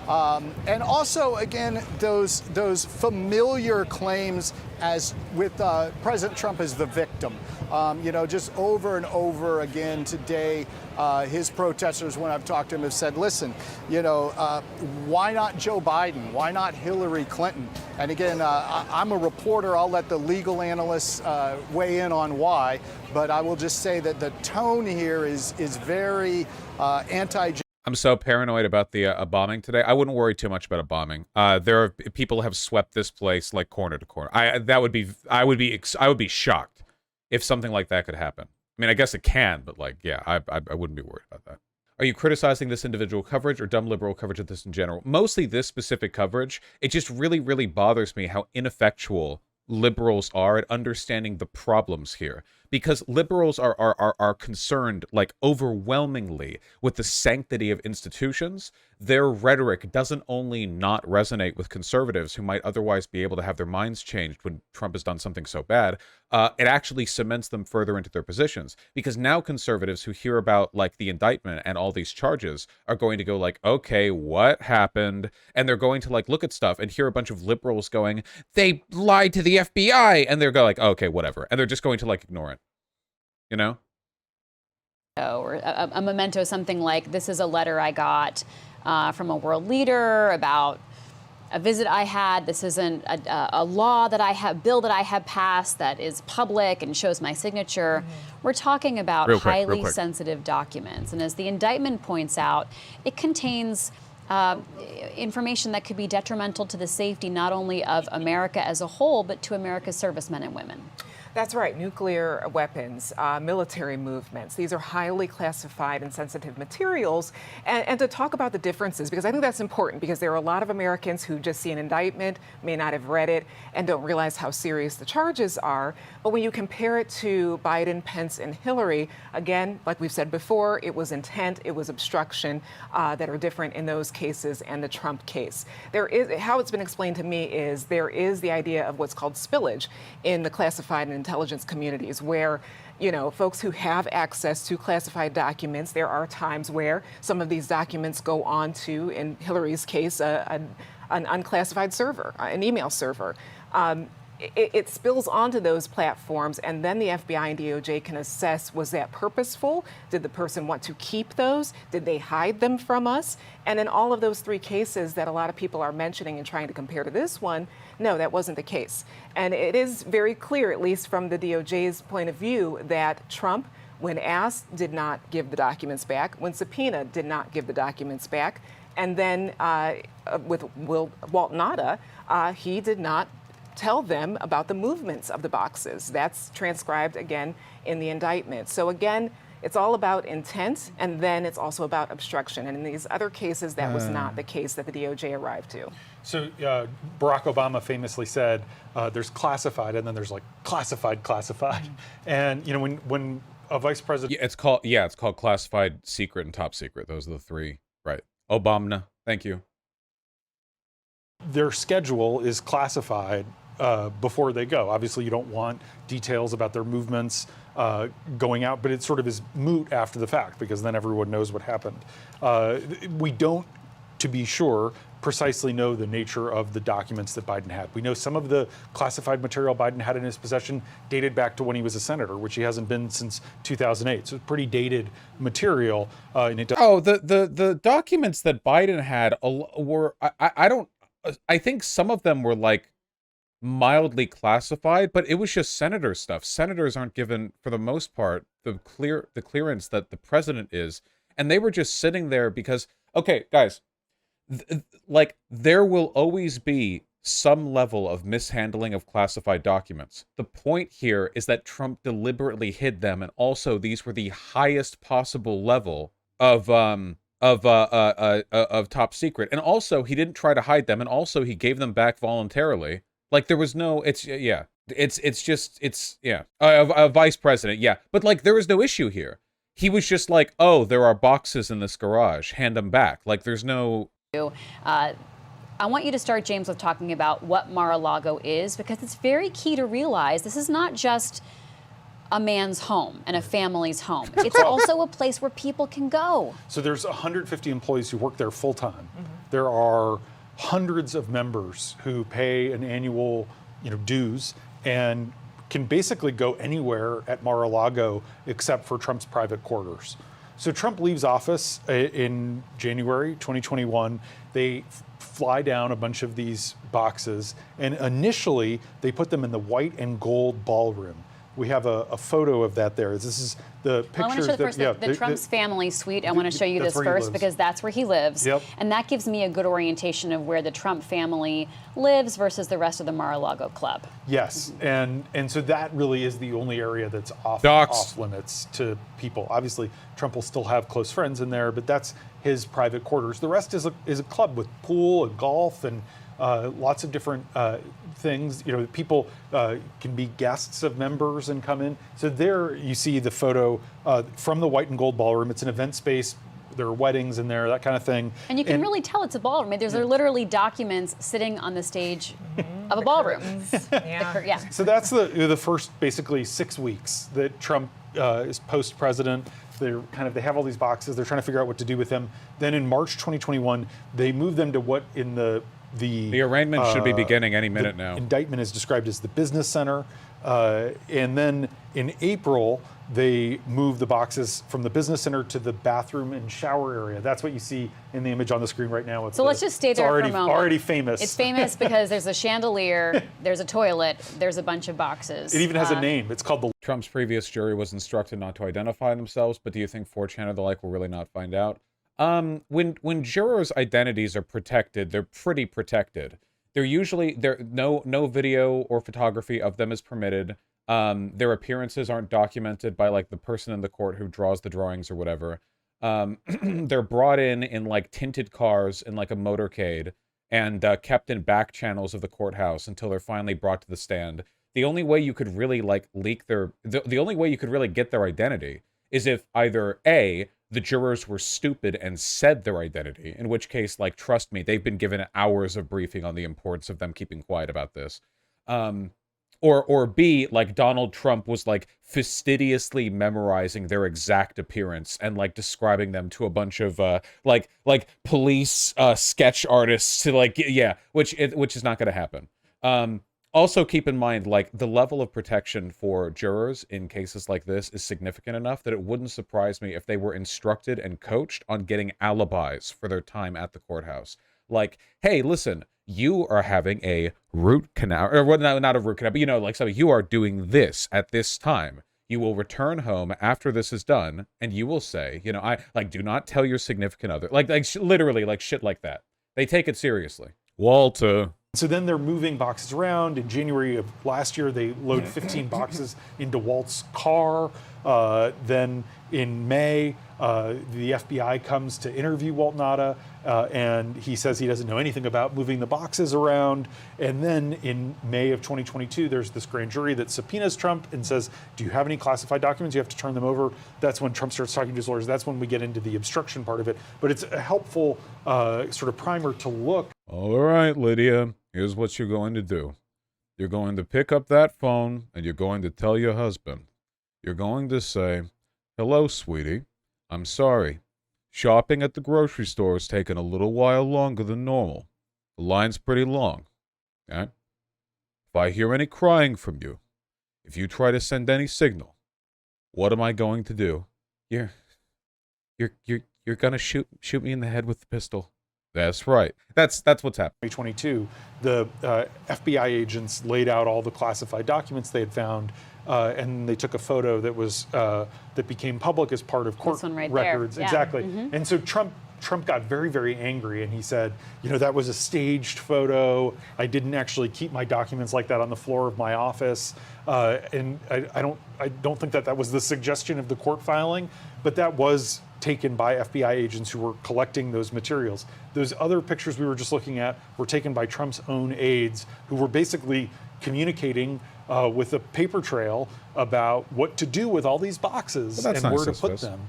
And also, again, those familiar claims as with President Trump as the victim. Just over and over again today, his protesters, when I've talked to him, have said, listen, why not Joe Biden? Why not Hillary Clinton? And again, I'm a reporter. I'll let the legal analysts weigh in on why. But I will just say that the tone here is very anti. I'm so paranoid about the a bombing today. I wouldn't worry too much about a bombing. There are people have swept this place like corner to corner. I would be shocked if something like that could happen. I mean, I guess it can, but like, yeah, I wouldn't be worried about that. Are you criticizing this individual coverage or dumb liberal coverage of this in general? Mostly this specific coverage. It just really, really bothers me how ineffectual liberals are at understanding the problems here, because liberals are concerned like overwhelmingly with the sanctity of institutions. Their rhetoric doesn't only not resonate with conservatives who might otherwise be able to have their minds changed when Trump has done something so bad, it actually cements them further into their positions, because now conservatives who hear about like the indictment and all these charges are going to go like, okay, what happened? And they're going to like look at stuff and hear a bunch of liberals going, they lied to the FBI, and they're going like, okay, whatever, and they're just going to like ignore it, you know? Or a memento, something like, this is a letter I got from a world leader about a visit I had. This isn't a law that I have, bill that I have passed that is public and shows my signature. We're talking about highly sensitive documents. And as the indictment points out, it contains information that could be detrimental to the safety not only of America as a whole, but to America's servicemen and women. That's right. Nuclear weapons, military movements. These are highly classified and sensitive materials. And to talk about the differences, because I think that's important, because there are a lot of Americans who just see an indictment, may not have read it, and don't realize how serious the charges are. But when you compare it to Biden, Pence, and Hillary, again, like we've said before, it was intent, it was obstruction that are different in those cases and the Trump case. There is, how it's been explained to me is there is the idea of what's called spillage in the classified and intelligence communities, where, you know, folks who have access to classified documents, there are times where some of these documents go on to, in Hillary's case, an unclassified server, an email server. It spills onto those platforms, and then the FBI and DOJ can assess, was that purposeful? Did the person want to keep those? Did they hide them from us? And in all of those three cases that a lot of people are mentioning and trying to compare to this one, no, that wasn't the case. And it is very clear, at least from the DOJ's point of view, that Trump, when asked, did not give the documents back, when subpoenaed, did not give the documents back. And then with Walt Nauta, he did not tell them about the movements of the boxes. That's transcribed again in the indictment. So again, it's all about intent, and then it's also about obstruction. And in these other cases, that was not the case that the DOJ arrived to. So Barack Obama famously said, there's classified, and then there's like classified. And you know, when a vice president, it's called classified, secret, and top secret. Those are the three, right? Obama, thank you. Their schedule is classified. before they go. Obviously, you don't want details about their movements going out, but it sort of is moot after the fact because then everyone knows what happened. We don't, to be sure, precisely know the nature of the documents that Biden had. We know some of the classified material Biden had in his possession dated back to when he was a senator, which he hasn't been since 2008. So it's pretty dated material. The documents that Biden had were, I think some of them were like mildly classified, but it was just senator stuff. Senators aren't given, for the most part, the clearance that the president is. And they were just sitting there because, okay, guys, like, there will always be some level of mishandling of classified documents. The point here is that Trump deliberately hid them, and also these were the highest possible level of top secret. And also, he didn't try to hide them, and also he gave them back voluntarily. Like, there was no, a vice president, yeah. But, like, there was no issue here. He was just like, oh, there are boxes in this garage, hand them back. Like, there's no... I want you to start, James, with talking about what Mar-a-Lago is, because it's very key to realize this is not just a man's home and a family's home. It's also a place where people can go. So there's 150 employees who work there full time. There are hundreds of members who pay an annual, dues and can basically go anywhere at Mar-a-Lago except for Trump's private quarters. So Trump leaves office in January 2021. They fly down a bunch of these boxes, and initially they put them in the white and gold ballroom. We have a photo of that there. This is the pictures. I want to show the Trump's family suite. I want to show you this first because that's where he lives. Yep. And that gives me a good orientation of where the Trump family lives versus the rest of the Mar-a-Lago club. Yes, and so that really is the only area that's off limits to people. Obviously, Trump will still have close friends in there, but that's his private quarters. The rest is a club with pool and golf and lots of different things. People can be guests of members and come in. So there you see the photo from the white and gold ballroom. It's an event space. There are weddings in there, that kind of thing. And you can really tell it's a ballroom. There's literally documents sitting on the stage of a ballroom. Yeah. So that's the first basically 6 weeks that Trump is post-president. They have all these boxes. They're trying to figure out what to do with them. Then in March 2021, they move them to what in the arraignment should be beginning any minute now. Indictment is described as the business center. And then in April, they move the boxes from the business center to the bathroom and shower area. That's what you see in the image on the screen right now. So let's just stay there for a moment. Already famous. It's famous because there's a chandelier, there's a toilet, there's a bunch of boxes. It even has a name. It's called the... Trump's previous jury was instructed not to identify themselves, but do you think 4chan or the like will really not find out? When jurors' identities are protected, they're pretty protected. They're usually no video or photography of them is permitted. Their appearances aren't documented by like the person in the court who draws the drawings or whatever. They're brought in like tinted cars in like a motorcade and kept in back channels of the courthouse until they're finally brought to the stand. The only way you could really like leak the only way you could really get their identity is if either A, the jurors were stupid and said their identity, in which case, like, trust me, they've been given hours of briefing on the importance of them keeping quiet about this. Or B, like, Donald Trump was, like, fastidiously memorizing their exact appearance and, like, describing them to a bunch of, like police sketch artists to, like, yeah, which is not going to happen. Also, keep in mind, like, the level of protection for jurors in cases like this is significant enough that it wouldn't surprise me if they were instructed and coached on getting alibis for their time at the courthouse. Like, hey, listen, you are having a root canal, or well, not a root canal, but, like, so you are doing this at this time. You will return home after this is done, and you will say, do not tell your significant other. Literally, like, shit like that. They take it seriously. Walter. So then they're moving boxes around. In January of last year, they load 15 boxes into Walt's car. Then in May, the FBI comes to interview Walt Nauta, and he says he doesn't know anything about moving the boxes around. And then in May of 2022, there's this grand jury that subpoenas Trump and says, do you have any classified documents? You have to turn them over. That's when Trump starts talking to his lawyers. That's when we get into the obstruction part of it. But it's a helpful sort of primer to look. All right, Lydia, here's what you're going to do. You're going to pick up that phone and you're going to tell your husband. You're going to say, "Hello, sweetie. I'm sorry. Shopping at the grocery store is taking a little while longer than normal. The line's pretty long. Okay? If I hear any crying from you, if you try to send any signal, what am I going to do? You're gonna shoot me in the head with the pistol." That's right. That's what's happening. 2022, the FBI agents laid out all the classified documents they had found, and they took a photo that was that became public as part of court records. Yeah. Exactly. Mm-hmm. And so Trump got very, very angry, and he said, that was a staged photo. I didn't actually keep my documents like that on the floor of my office, and I don't think that was the suggestion of the court filing, but that was taken by FBI agents who were collecting those materials. Those other pictures we were just looking at were taken by Trump's own aides, who were basically communicating with a paper trail about what to do with all these boxes and where to put them,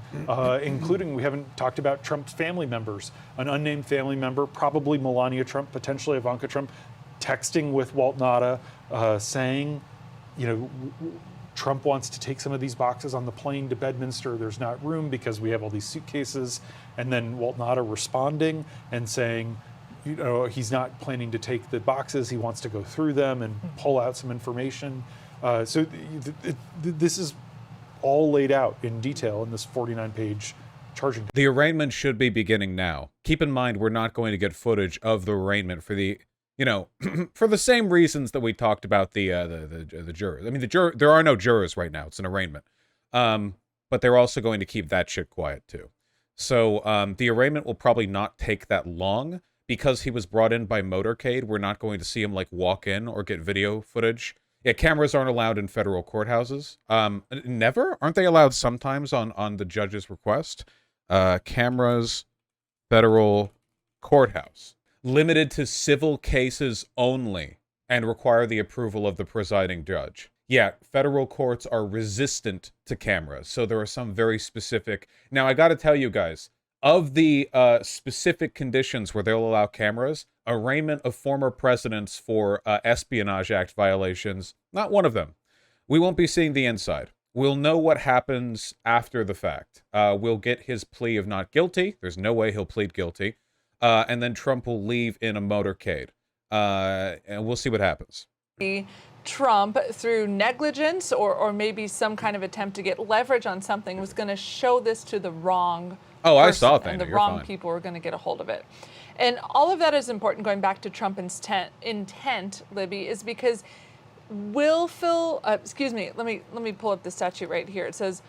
including, we haven't talked about Trump's family members, an unnamed family member, probably Melania Trump, potentially Ivanka Trump, texting with Walt Nauta, saying, Trump wants to take some of these boxes on the plane to Bedminster. There's not room because we have all these suitcases. And then Walt Nauta responding and saying, he's not planning to take the boxes. He wants to go through them and pull out some information. So this is all laid out in detail in this 49-page charging. The arraignment should be beginning now. Keep in mind, we're not going to get footage of the arraignment for the, for the same reasons that we talked about the jurors. I mean, there are no jurors right now. It's an arraignment. But they're also going to keep that shit quiet too. So the arraignment will probably not take that long because he was brought in by motorcade. We're not going to see him walk in or get video footage. Yeah, cameras aren't allowed in federal courthouses. Never? Aren't they allowed sometimes on the judge's request? Cameras, federal courthouse. Limited to civil cases only and require the approval of the presiding judge. Yeah, federal courts are resistant to cameras, so there are some very specific... Now, I gotta tell you guys, of the specific conditions where they'll allow cameras, arraignment of former presidents for Espionage Act violations, not one of them. We won't be seeing the inside. We'll know what happens after the fact. We'll get his plea of not guilty. There's no way he'll plead guilty. And then Trump will leave in a motorcade. And we'll see what happens. Trump, through negligence or maybe some kind of attempt to get leverage on something, was going to show this to the wrong person, I saw that. And the wrong people were going to get a hold of it. And all of that is important, going back to Trump's intent, Libby, is because willful, excuse me, let me pull up the statute right here. It says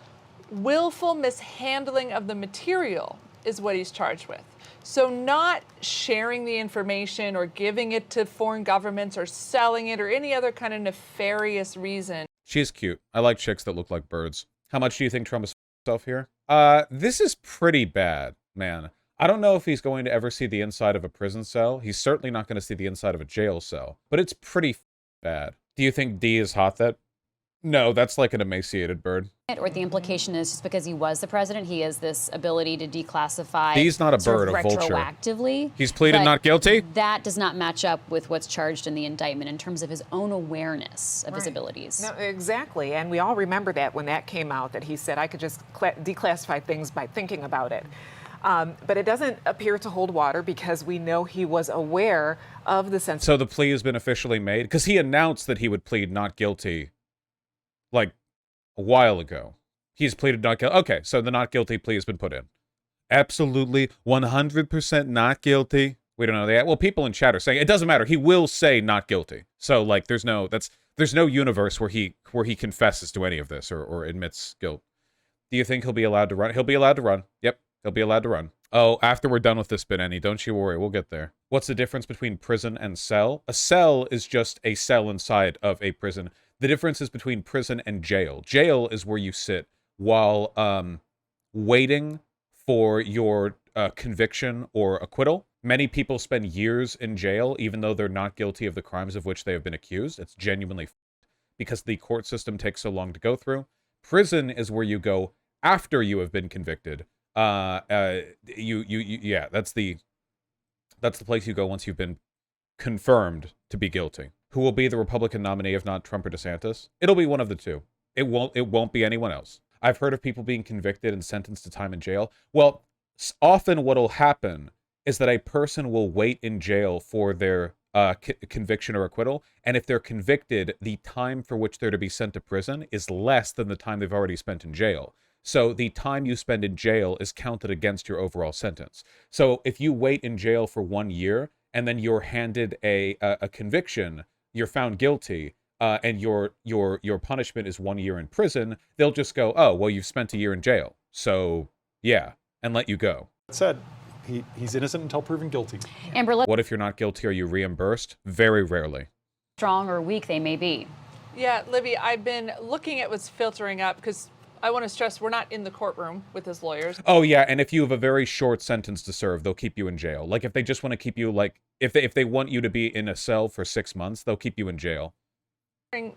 willful mishandling of the material is what he's charged with. So not sharing the information or giving it to foreign governments or selling it or any other kind of nefarious reason. She's cute. I like chicks that look like birds. How much do you think Trump is himself here? This is pretty bad, man. I don't know if he's going to ever see the inside of a prison cell. He's certainly not going to see the inside of a jail cell. But it's pretty bad. Do you think D is hot that? No, that's like an emaciated bird. Or the implication is just because he was the president, he has this ability to declassify. He's not a bird, a vulture. Retroactively. He's pleaded not guilty? That does not match up with what's charged in the indictment in terms of his own awareness of his abilities. No, exactly. And we all remember that when that came out, that he said, I could just declassify things by thinking about it. But it doesn't appear to hold water because we know he was aware of the sense. So the plea has been officially made? Because he announced that he would plead not guilty like a while ago. He's pleaded not guilty. Okay, so the not guilty plea has been put in. Absolutely 100% not guilty. We don't know that. Well, people in chat are saying it doesn't matter. He will say not guilty. So like there's no universe where he confesses to any of this or admits guilt. Do you think he'll be allowed to run? He'll be allowed to run. Yep, he'll be allowed to run. Oh, after we're done with this bit, Annie, don't you worry. We'll get there. What's the difference between prison and cell? A cell is just a cell inside of a prison. The difference is between prison and jail. Jail is where you sit while waiting for your conviction or acquittal. Many people spend years in jail, even though they're not guilty of the crimes of which they have been accused. It's genuinely because the court system takes so long to go through. Prison is where you go after you have been convicted. Yeah, that's the place you go once you've been confirmed to be guilty. who will be the Republican nominee if not Trump or DeSantis? It'll be one of the two. It won't be anyone else. I've heard of people being convicted and sentenced to time in jail. Well, often what'll happen is that a person will wait in jail for their conviction or acquittal, and if they're convicted, the time for which they're to be sent to prison is less than the time they've already spent in jail. So the time you spend in jail is counted against your overall sentence. So if you wait in jail for 1 year and then you're handed a conviction, you're found guilty, and your punishment is 1 year in prison, they'll just go, oh, well, you've spent a year in jail, so yeah, and let you go. Said he's innocent until proven guilty. Amber, What if you're not guilty? Are you reimbursed? Very rarely. strong or weak they may be. Yeah, Libby, I've been looking at what's filtering up because I want to stress we're not in the courtroom with his lawyers. Oh yeah, and if you have a very short sentence to serve, they'll keep you in jail. Like if they just want to keep you, like if they want you to be in a cell for 6 months, they'll keep you in jail.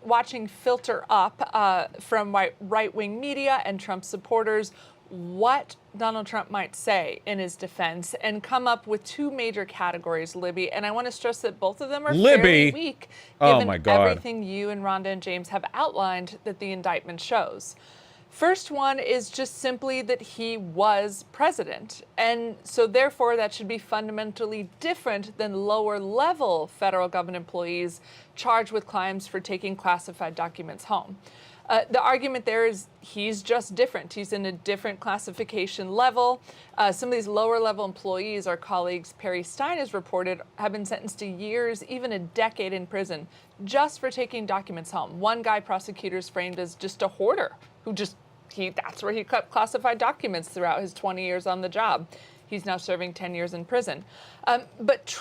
Watching filter up from right-wing media and Trump supporters what Donald Trump might say in his defense and come up with two major categories, Libby. And I want to stress that both of them are fairly weak, given my God. everything you and Rhonda and James have outlined that the indictment shows. First one is just simply that he was president. And so therefore that should be fundamentally different than lower level federal government employees charged with crimes for taking classified documents home. The argument there is he's just different. He's in a different classification level. Some of these lower level employees, our colleagues Perry Stein has reported, have been sentenced to years, even a decade in prison, just for taking documents home. One guy prosecutors framed as just a hoarder who that's where he kept classified documents throughout his 20 years on the job. He's now serving 10 years in prison. But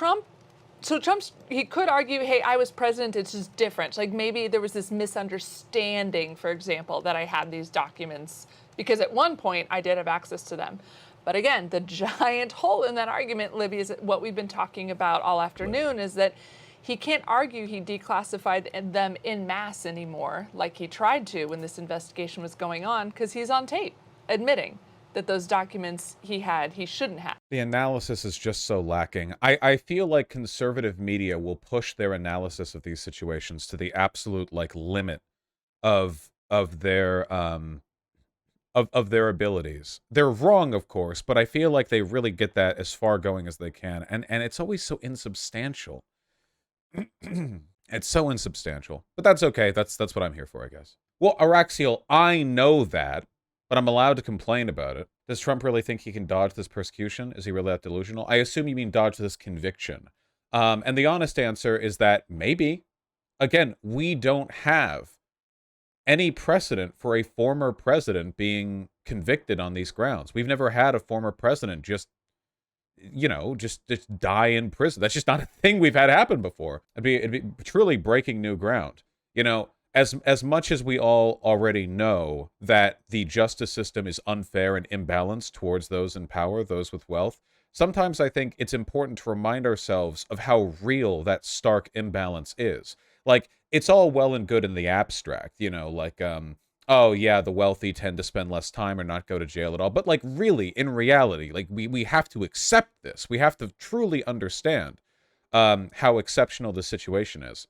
he could argue, hey, I was president, it's just different. Like maybe there was this misunderstanding, for example, that I had these documents because at one point I did have access to them. But again, the giant hole in that argument, Libby, is what we've been talking about all afternoon, is that he can't argue he declassified them en masse anymore like he tried to when this investigation was going on because he's on tape admitting that those documents he shouldn't have. The analysis is just so lacking. I feel like conservative media will push their analysis of these situations to the absolute limit of their abilities. They're wrong, of course, but I feel like they really get that as far going as they can. And it's always so insubstantial. It's so insubstantial, but that's okay. That's what I'm here for, I guess. Well, Araxiel, I know that, but I'm allowed to complain about it. Does Trump really think he can dodge this persecution? Is he really that delusional? I assume you mean dodge this conviction. And the honest answer is that maybe. Again, we don't have any precedent for a former president being convicted on these grounds. We've never had a former president just die in prison. That's just not a thing we've had happen before. It'd be truly breaking new ground. As much as we all already know that the justice system is unfair and imbalanced towards those in power, those with wealth, sometimes I think it's important to remind ourselves of how real that stark imbalance is. Like, it's all well and good in the abstract, oh yeah, the wealthy tend to spend less time or not go to jail at all. But really, in reality, we have to accept this. We have to truly understand how exceptional the situation is.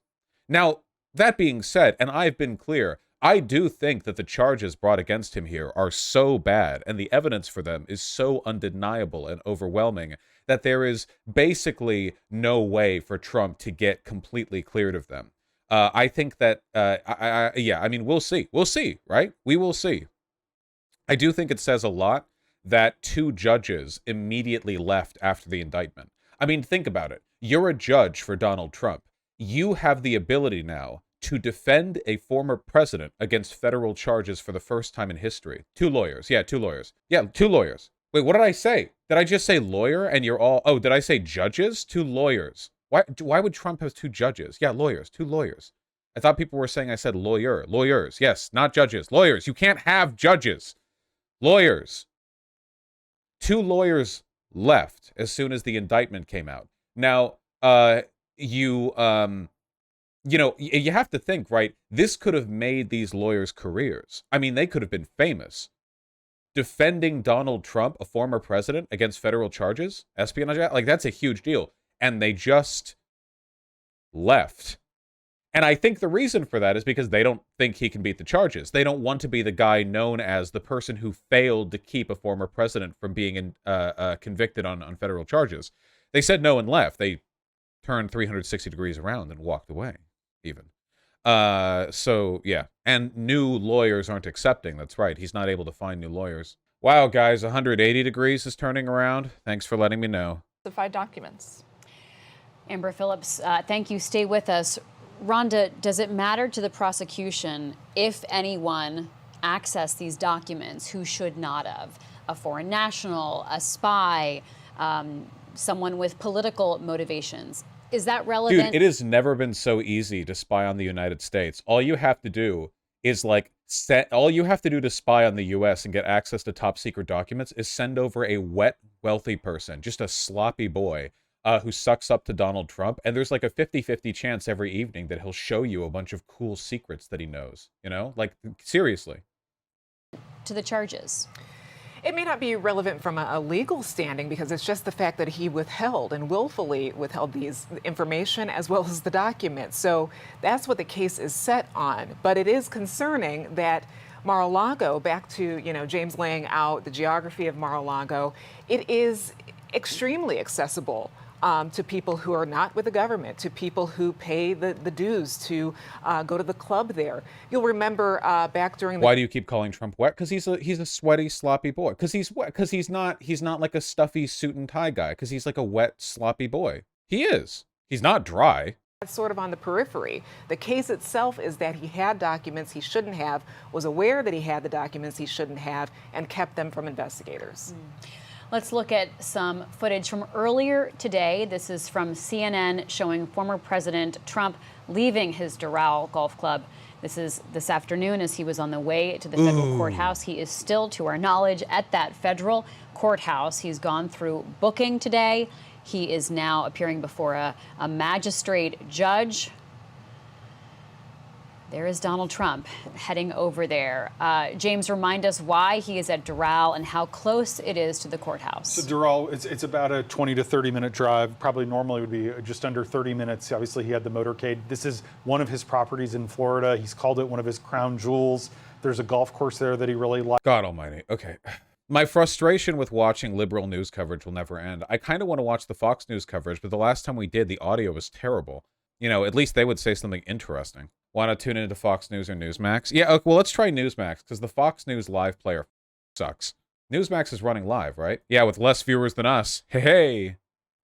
Now, that being said, and I've been clear, I do think that the charges brought against him here are so bad, and the evidence for them is so undeniable and overwhelming that there is basically no way for Trump to get completely cleared of them. I think that, we'll see. We'll see, right? We will see. I do think it says a lot that 2 judges immediately left after the indictment. I mean, think about it. You're a judge for Donald Trump. You have the ability now to defend a former president against federal charges for the first time in history. 2 lawyers. Yeah, 2 lawyers. Yeah, 2 lawyers. Wait, what did I say? Did I just say lawyer and you're all... Oh, did I say judges? 2 lawyers. Why would Trump have 2 judges? Yeah, lawyers. 2 lawyers. I thought people were saying I said lawyer. Lawyers. Yes, not judges. Lawyers. You can't have judges. Lawyers. 2 lawyers left as soon as the indictment came out. Now, you have to think, right? This could have made these lawyers' careers. I mean, they could have been famous. Defending Donald Trump, a former president, against federal charges, espionage, that's a huge deal. And they just left. And I think the reason for that is because they don't think he can beat the charges. They don't want to be the guy known as the person who failed to keep a former president from being convicted on federal charges. They said no and left. They turned 360 degrees around and walked away, even. So, yeah. And new lawyers aren't accepting. That's right. He's not able to find new lawyers. Wow, guys, 180 degrees is turning around. Thanks for letting me know. Classified documents. Amber Phillips, thank you. Stay with us. Rhonda, does it matter to the prosecution if anyone accessed these documents who should not have? A foreign national, a spy, someone with political motivations. Is that relevant? Dude, it has never been so easy to spy on the United States. All you have to do is all you have to do to spy on the US and get access to top secret documents is send over a wet, wealthy person, just a sloppy boy who sucks up to Donald Trump. And there's like a 50-50 chance every evening that he'll show you a bunch of cool secrets that he knows, you know, like seriously. To the charges. It may not be relevant from a legal standing because it's just the fact that he withheld and willfully withheld these information as well as the documents. So that's what the case is set on. But it is concerning that Mar-a-Lago, back to, James laying out the geography of Mar-a-Lago, it is extremely accessible to people who are not with the government, to people who pay the dues to go to the club there. You'll remember back during the— Why do you keep calling Trump wet? Because he's a sweaty, sloppy boy. Because he's wet. Because he's not like a stuffy suit and tie guy. Because he's like a wet, sloppy boy. He is. He's not dry. That's sort of on the periphery. The case itself is that he had documents he shouldn't have, was aware that he had the documents he shouldn't have, and kept them from investigators. Let's look at some footage from earlier today. This is from CNN showing former President Trump leaving his Doral Golf Club. This is this afternoon as he was on the way to the federal courthouse. He is still, to our knowledge, at that federal courthouse. He's gone through booking today. He is now appearing before a magistrate judge. There is Donald Trump heading over there. James, remind us why he is at Doral and how close it is to the courthouse. So Doral, it's about a 20 to 30 minute drive. Probably normally would be just under 30 minutes. Obviously, he had the motorcade. This is one of his properties in Florida. He's called it one of his crown jewels. There's a golf course there that he really likes. God almighty. Okay. My frustration with watching liberal news coverage will never end. I kind of want to watch the Fox News coverage, but the last time we did, the audio was terrible. At least they would say something interesting. Want to tune into Fox News or Newsmax? Yeah, okay, well, let's try Newsmax, because the Fox News live player sucks. Newsmax is running live, right? Yeah, with less viewers than us. Hey.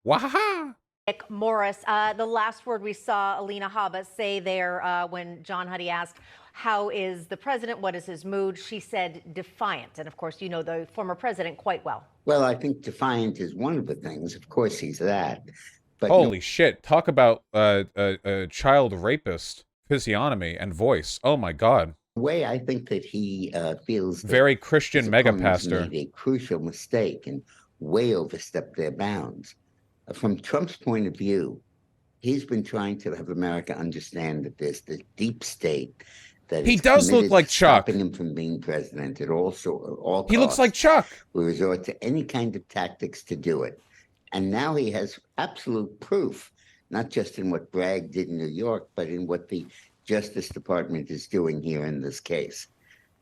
Wahaha! Nick Morris, the last word we saw Alina Habba say there when John Huddy asked, how is the president? What is his mood? She said defiant. And of course, you know the former president quite well. Well, I think defiant is one of the things. Of course, he's that. But holy shit. Talk about a child rapist physiognomy and voice. Oh, my God. The way I think that he feels that very Christian mega pastor made a crucial mistake and way overstepped their bounds. From Trump's point of view, he's been trying to have America understand that there's the deep state that he does look like Chuck. Stopping him from being president at all costs. He looks like Chuck. We resort to any kind of tactics to do it. And now he has absolute proof, not just in what Bragg did in New York, but in what the Justice Department is doing here in this case.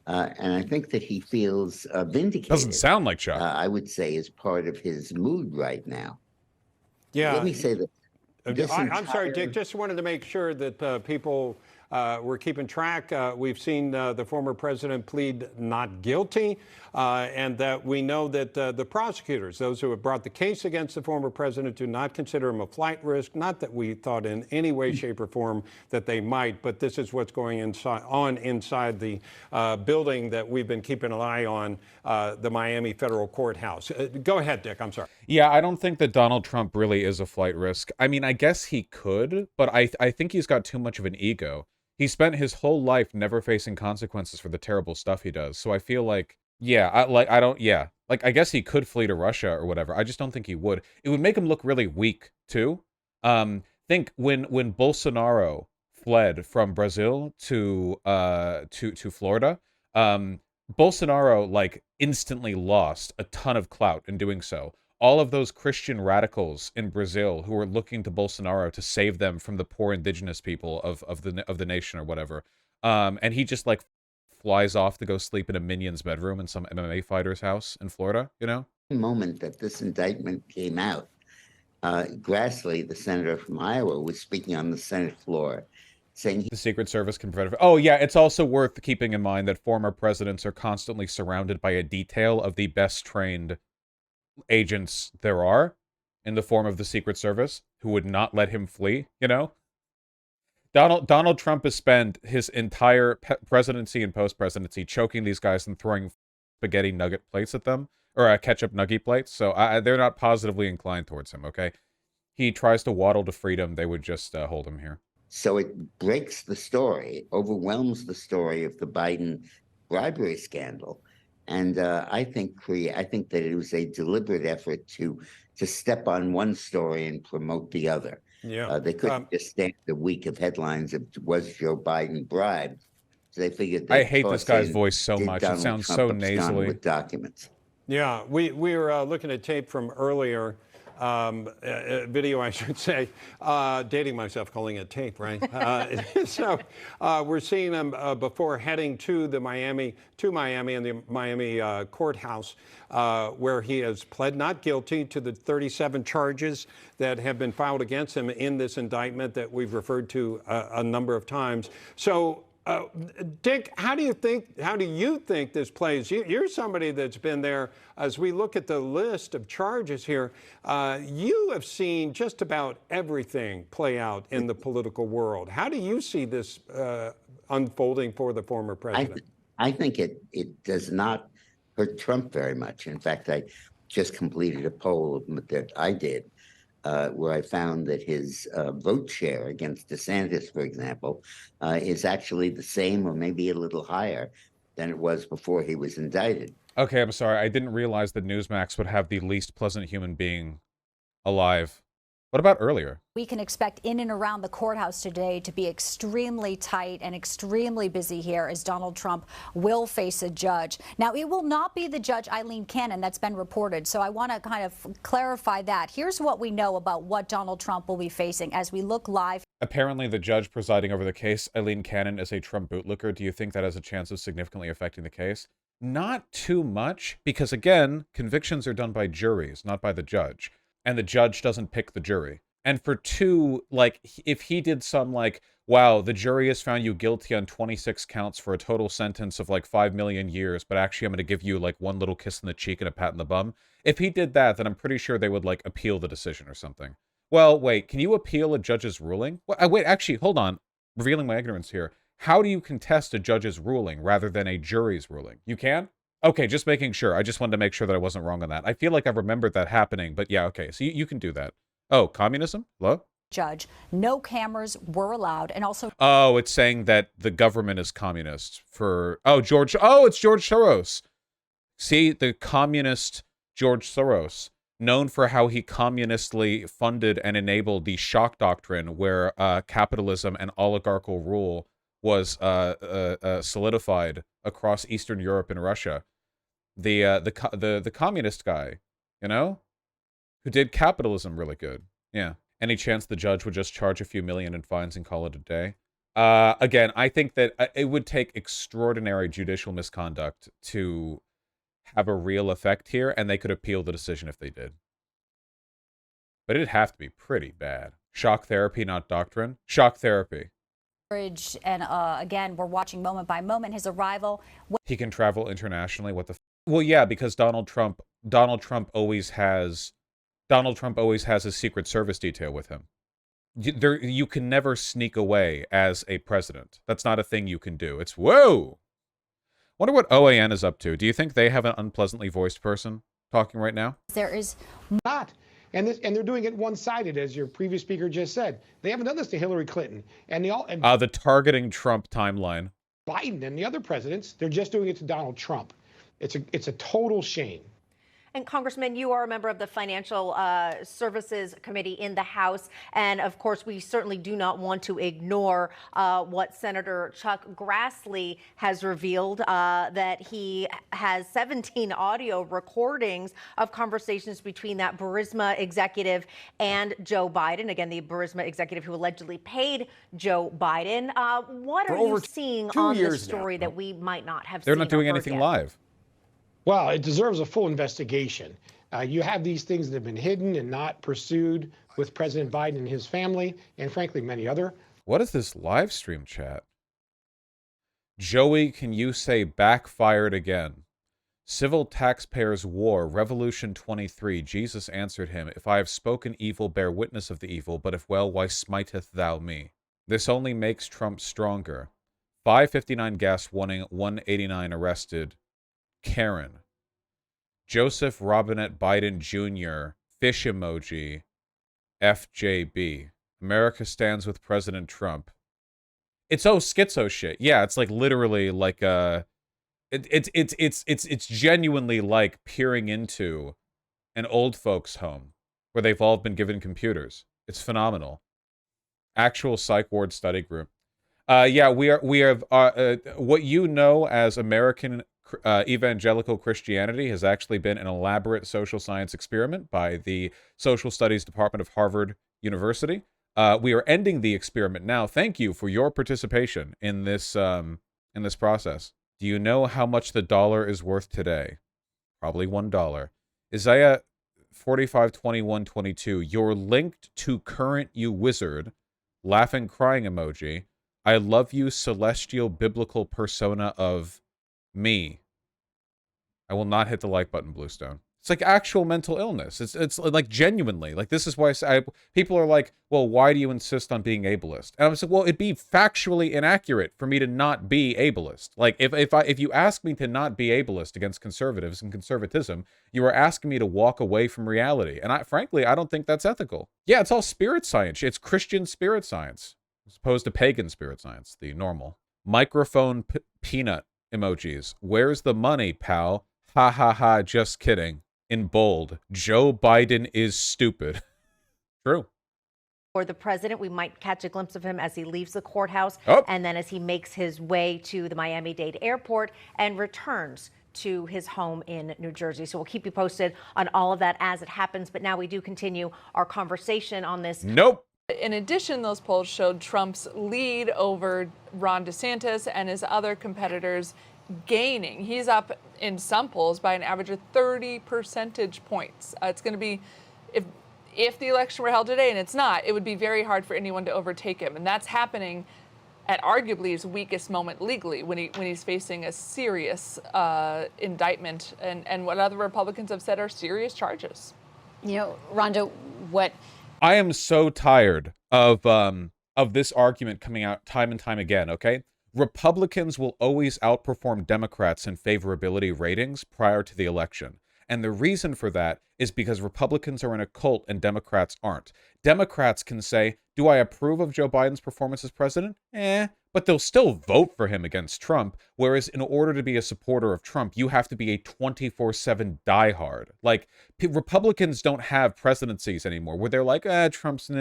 And I think that he feels vindicated. Doesn't sound like Chuck. I would say is part of his mood right now. Yeah. Let me say that. I'm sorry, Dick. Just wanted to make sure that people were keeping track. We've seen the former president plead not guilty, and that we know that the prosecutors, those who have brought the case against the former president, do not consider him a flight risk. Not that we thought in any way, shape, or form that they might, but this is what's going inside the building that we've been keeping an eye on, the Miami Federal Courthouse. Go ahead, Dick. I'm sorry. Yeah, I don't think that Donald Trump really is a flight risk. I mean, I guess he could, but I think he's got too much of an ego. He spent his whole life never facing consequences for the terrible stuff he does. So I feel like, I guess he could flee to Russia or whatever. I just don't think he would. It would make him look really weak too. Think when Bolsonaro fled from Brazil to Florida, Bolsonaro instantly lost a ton of clout in doing so. all of those Christian radicals in Brazil who were looking to Bolsonaro to save them from the poor indigenous people of the nation or whatever. And he just like flies off to go sleep in a minion's bedroom in some MMA fighter's house in Florida, you know? The moment that this indictment came out, Grassley, the senator from Iowa, was speaking on the Senate floor saying the Secret Service can prevent it. Oh, yeah, it's also worth keeping in mind that former presidents are constantly surrounded by a detail of the best trained agents there are in the form of the Secret Service who would not let him flee, you know? Donald Trump has spent his entire presidency and post-presidency choking these guys and throwing spaghetti nugget plates at them, or ketchup nugget plates, so they're not positively inclined towards him, okay? He tries to waddle to freedom, they would just hold him here. So it breaks the story, overwhelms the story of the Biden bribery scandal. And I think that it was a deliberate effort to step on one story and promote the other. Yeah. They couldn't just stand the week of headlines of was Joe Biden bribed. So they figured I hate this guy's voice so much. It sounds so nasally. With documents. Yeah, we were looking at tape from earlier, video, I should say, dating myself, calling it tape, right? So we're seeing him before heading to Miami and the Miami courthouse, where he has pled not guilty to the 37 charges that have been filed against him in this indictment that we've referred to a number of times. So, Dick, how do you think this plays? You're somebody that's been there. As we look at the list of charges here, you have seen just about everything play out in the political world. How do you see this unfolding for the former president? I think it does not hurt Trump very much. In fact, I just completed a poll that I did, where I found that his vote share against DeSantis, for example, is actually the same or maybe a little higher than it was before he was indicted. Okay, I'm sorry. I didn't realize that Newsmax would have the least pleasant human being alive. What about earlier? We can expect in and around the courthouse today to be extremely tight and extremely busy here as Donald Trump will face a judge. Now, it will not be the judge Eileen Cannon that's been reported, so I want to kind of clarify that. Here's what we know about what Donald Trump will be facing as we look live. Apparently, the judge presiding over the case, Eileen Cannon, is a Trump bootlicker. Do you think that has a chance of significantly affecting the case? Not too much, because again, convictions are done by juries, not by the judge. And the judge doesn't pick the jury. And for two, like, if he did some, like, wow, the jury has found you guilty on 26 counts for a total sentence of, like, 5 million years, but actually I'm going to give you, like, one little kiss in the cheek and a pat in the bum. If he did that, then I'm pretty sure they would, like, appeal the decision or something. Well, wait, can you appeal a judge's ruling? Wait, actually, hold on. Revealing my ignorance here. How do you contest a judge's ruling rather than a jury's ruling? You can? Okay, just making sure. I just wanted to make sure that I wasn't wrong on that. I feel like I remembered that happening, but yeah, okay. So you can do that. Oh, communism? Hello? Judge, no cameras were allowed, and also... Oh, it's saying that the government is communist for... Oh, it's George Soros. See, the communist George Soros, known for how he communistly funded and enabled the shock doctrine where capitalism and oligarchical rule was solidified across Eastern Europe and Russia. The communist guy, you know, who did capitalism really good. Yeah. Any chance the judge would just charge a few million in fines and call it a day? Again, I think that it would take extraordinary judicial misconduct to have a real effect here, and they could appeal the decision if they did. But it'd have to be pretty bad. Shock therapy, not doctrine. Shock therapy. And again, we're watching moment by moment his arrival. He can travel internationally. What the? Well, yeah, because Donald Trump always has his Secret Service detail with him. You can never sneak away as a president. That's not a thing you can do. It's whoa. Wonder what OAN is up to. Do you think they have an unpleasantly voiced person talking right now? There is not. And they're doing it one-sided, as your previous speaker just said. They haven't done this to Hillary Clinton and the targeting Trump timeline. Biden and the other presidents. They're just doing it to Donald Trump. It's a total shame. And Congressman, you are a member of the Financial Services Committee in the House. And of course, we certainly do not want to ignore what Senator Chuck Grassley has revealed, that he has 17 audio recordings of conversations between that Burisma executive and Joe Biden. Again, the Burisma executive who allegedly paid Joe Biden. What are you seeing on this story that we might not have seen? They're not doing or heard anything yet? live. Well, it deserves a full investigation. You have these things that have been hidden and not pursued with President Biden and his family, and frankly, many other. What is this live stream chat? Joey, can you say backfired again? Civil taxpayers war, Revolution 23. Jesus answered him, if I have spoken evil, bear witness of the evil, but if well, why smiteth thou me? This only makes Trump stronger. 559 gas warning, 189 arrested. Karen. Joseph Robinette Biden Jr. Fish emoji. FJB. America stands with President Trump. It's schizo shit. Yeah, it's like literally like it's genuinely like peering into an old folks' home where they've all been given computers. It's phenomenal. Actual psych ward study group. Yeah, we have what you know as American evangelical Christianity has actually been an elaborate social science experiment by the Social Studies Department of Harvard University. We are ending the experiment now. Thank you for your participation in this process. Do you know how much the dollar is worth today? Probably $1. Isaiah 45:21-22. You're linked to current, you wizard. Laughing, crying emoji. I love you, celestial biblical persona of me. I will not hit the like button, Bluestone. It's like actual mental illness. It's like genuinely. Like, this is why people are like, well, why do you insist on being ableist? And I was like, well, it'd be factually inaccurate for me to not be ableist. Like, if you ask me to not be ableist against conservatives and conservatism, you are asking me to walk away from reality. And frankly, I don't think that's ethical. Yeah, it's all spirit science. It's Christian spirit science, as opposed to pagan spirit science, the normal. Microphone peanut emojis. Where's the money, pal? Ha ha ha, just kidding. In bold, Joe Biden is stupid. True. For the president, we might catch a glimpse of him as he leaves the courthouse and then as he makes his way to the Miami-Dade airport and returns to his home in New Jersey. So we'll keep you posted on all of that as it happens. But now we do continue our conversation on this. Nope. In addition, those polls showed Trump's lead over Ron DeSantis and his other competitors gaining. He's up in some polls by an average of 30 percentage points. It's going to be, if the election were held today, and it's not, it would be very hard for anyone to overtake him. And that's happening at arguably his weakest moment legally, when he's facing a serious indictment and what other Republicans have said are serious charges. You know, Rhonda, what... I am so tired of this argument coming out time and time again, okay? Republicans will always outperform Democrats in favorability ratings prior to the election. And the reason for that is because Republicans are in a cult and Democrats aren't. Democrats can say, do I approve of Joe Biden's performance as president? But they'll still vote for him against Trump. Whereas in order to be a supporter of Trump, you have to be a 24/7 diehard. Like, Republicans don't have presidencies anymore where they're like, Trump's,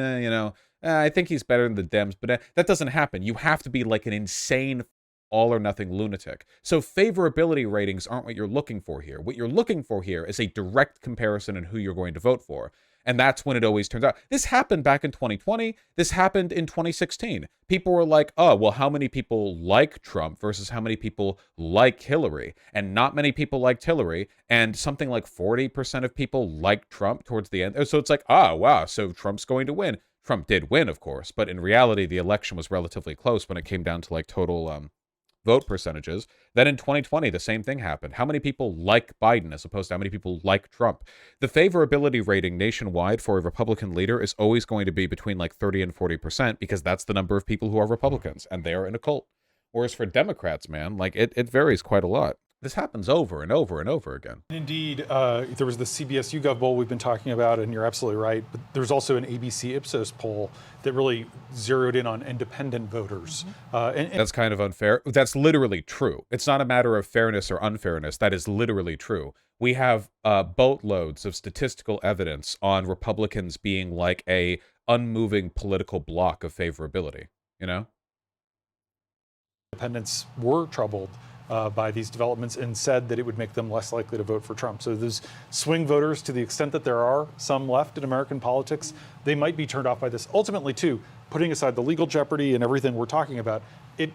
I think he's better than the Dems. But that doesn't happen. You have to be like an insane all or nothing lunatic. So favorability ratings aren't what you're looking for here. What you're looking for here is a direct comparison in who you're going to vote for. And that's when it always turns out. This happened back in 2020. This happened in 2016. People were like, oh, well, how many people like Trump versus how many people like Hillary? And not many people liked Hillary. And something like 40% of people liked Trump towards the end. So it's like, oh, wow, so Trump's going to win. Trump did win, of course. But in reality, the election was relatively close when it came down to like total vote percentages. Then in 2020, the same thing happened. How many people like Biden as opposed to how many people like Trump? The favorability rating nationwide for a Republican leader is always going to be between like 30 and 40% because that's the number of people who are Republicans and they are in a cult. Whereas for Democrats, man, like it varies quite a lot. This happens over and over and over again. Indeed, there was the CBS YouGov poll we've been talking about, and you're absolutely right. But there's also an ABC Ipsos poll that really zeroed in on independent voters. And that's kind of unfair. That's literally true. It's not a matter of fairness or unfairness. That is literally true. We have boatloads of statistical evidence on Republicans being like a unmoving political block of favorability, you know? Independents were troubled by these developments and said that it would make them less likely to vote for Trump. So those swing voters, to the extent that there are some left in American politics, they might be turned off by this. Ultimately, too, putting aside the legal jeopardy and everything we're talking about, it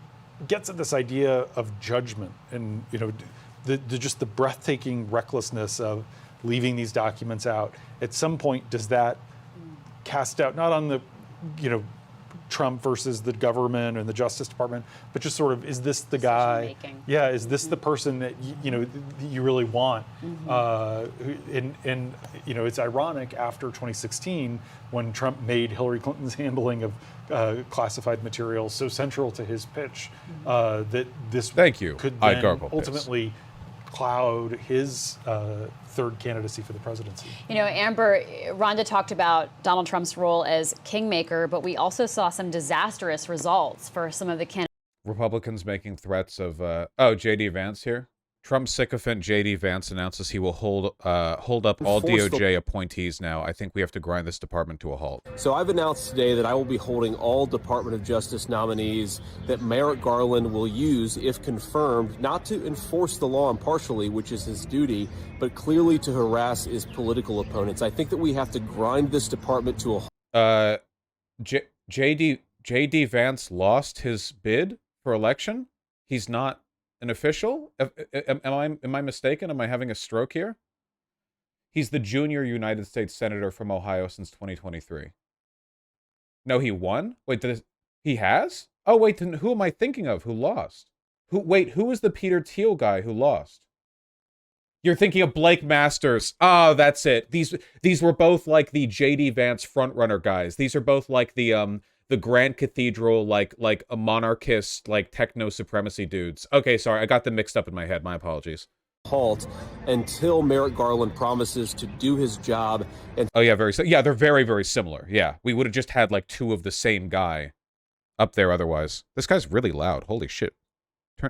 gets at this idea of judgment and, you know, just the breathtaking recklessness of leaving these documents out. At some point, does that cast doubt not on the, you know, Trump versus the government and the Justice Department, but just sort of, is this the guy? Yeah, is this the person that you know that you really want? And you know, it's ironic after 2016 when Trump made Hillary Clinton's handling of classified material so central to his pitch that this could then ultimately cloud his third candidacy for the presidency. You know, Amber, Rhonda talked about Donald Trump's role as kingmaker, but we also saw some disastrous results for some of the candidates. Republicans making threats of, oh, J.D. Vance here? Trump sycophant J.D. Vance announces he will hold up all DOJ appointees now. I think we have to grind this department to a halt. So I've announced today that I will be holding all Department of Justice nominees that Merrick Garland will use, if confirmed, not to enforce the law impartially, which is his duty, but clearly to harass his political opponents. I think that we have to grind this department to a halt. J.D. Vance lost his bid for election? He's not an official? Am I mistaken? Am I having a stroke here? He's the junior United States Senator from Ohio since 2023. No, he won? Wait, he has? Oh, wait, then who am I thinking of who lost? Who was the Peter Thiel guy who lost? You're thinking of Blake Masters. Oh, that's it. These were both like the J.D. Vance frontrunner guys. These are both like the Grand Cathedral, like a monarchist, like techno supremacy dudes. Okay, sorry, I got them mixed up in my head. My apologies. Halt until Merrick Garland promises to do his job. And oh yeah, they're very, very similar. Yeah, we would have just had like two of the same guy up there otherwise. This guy's really loud. Holy shit.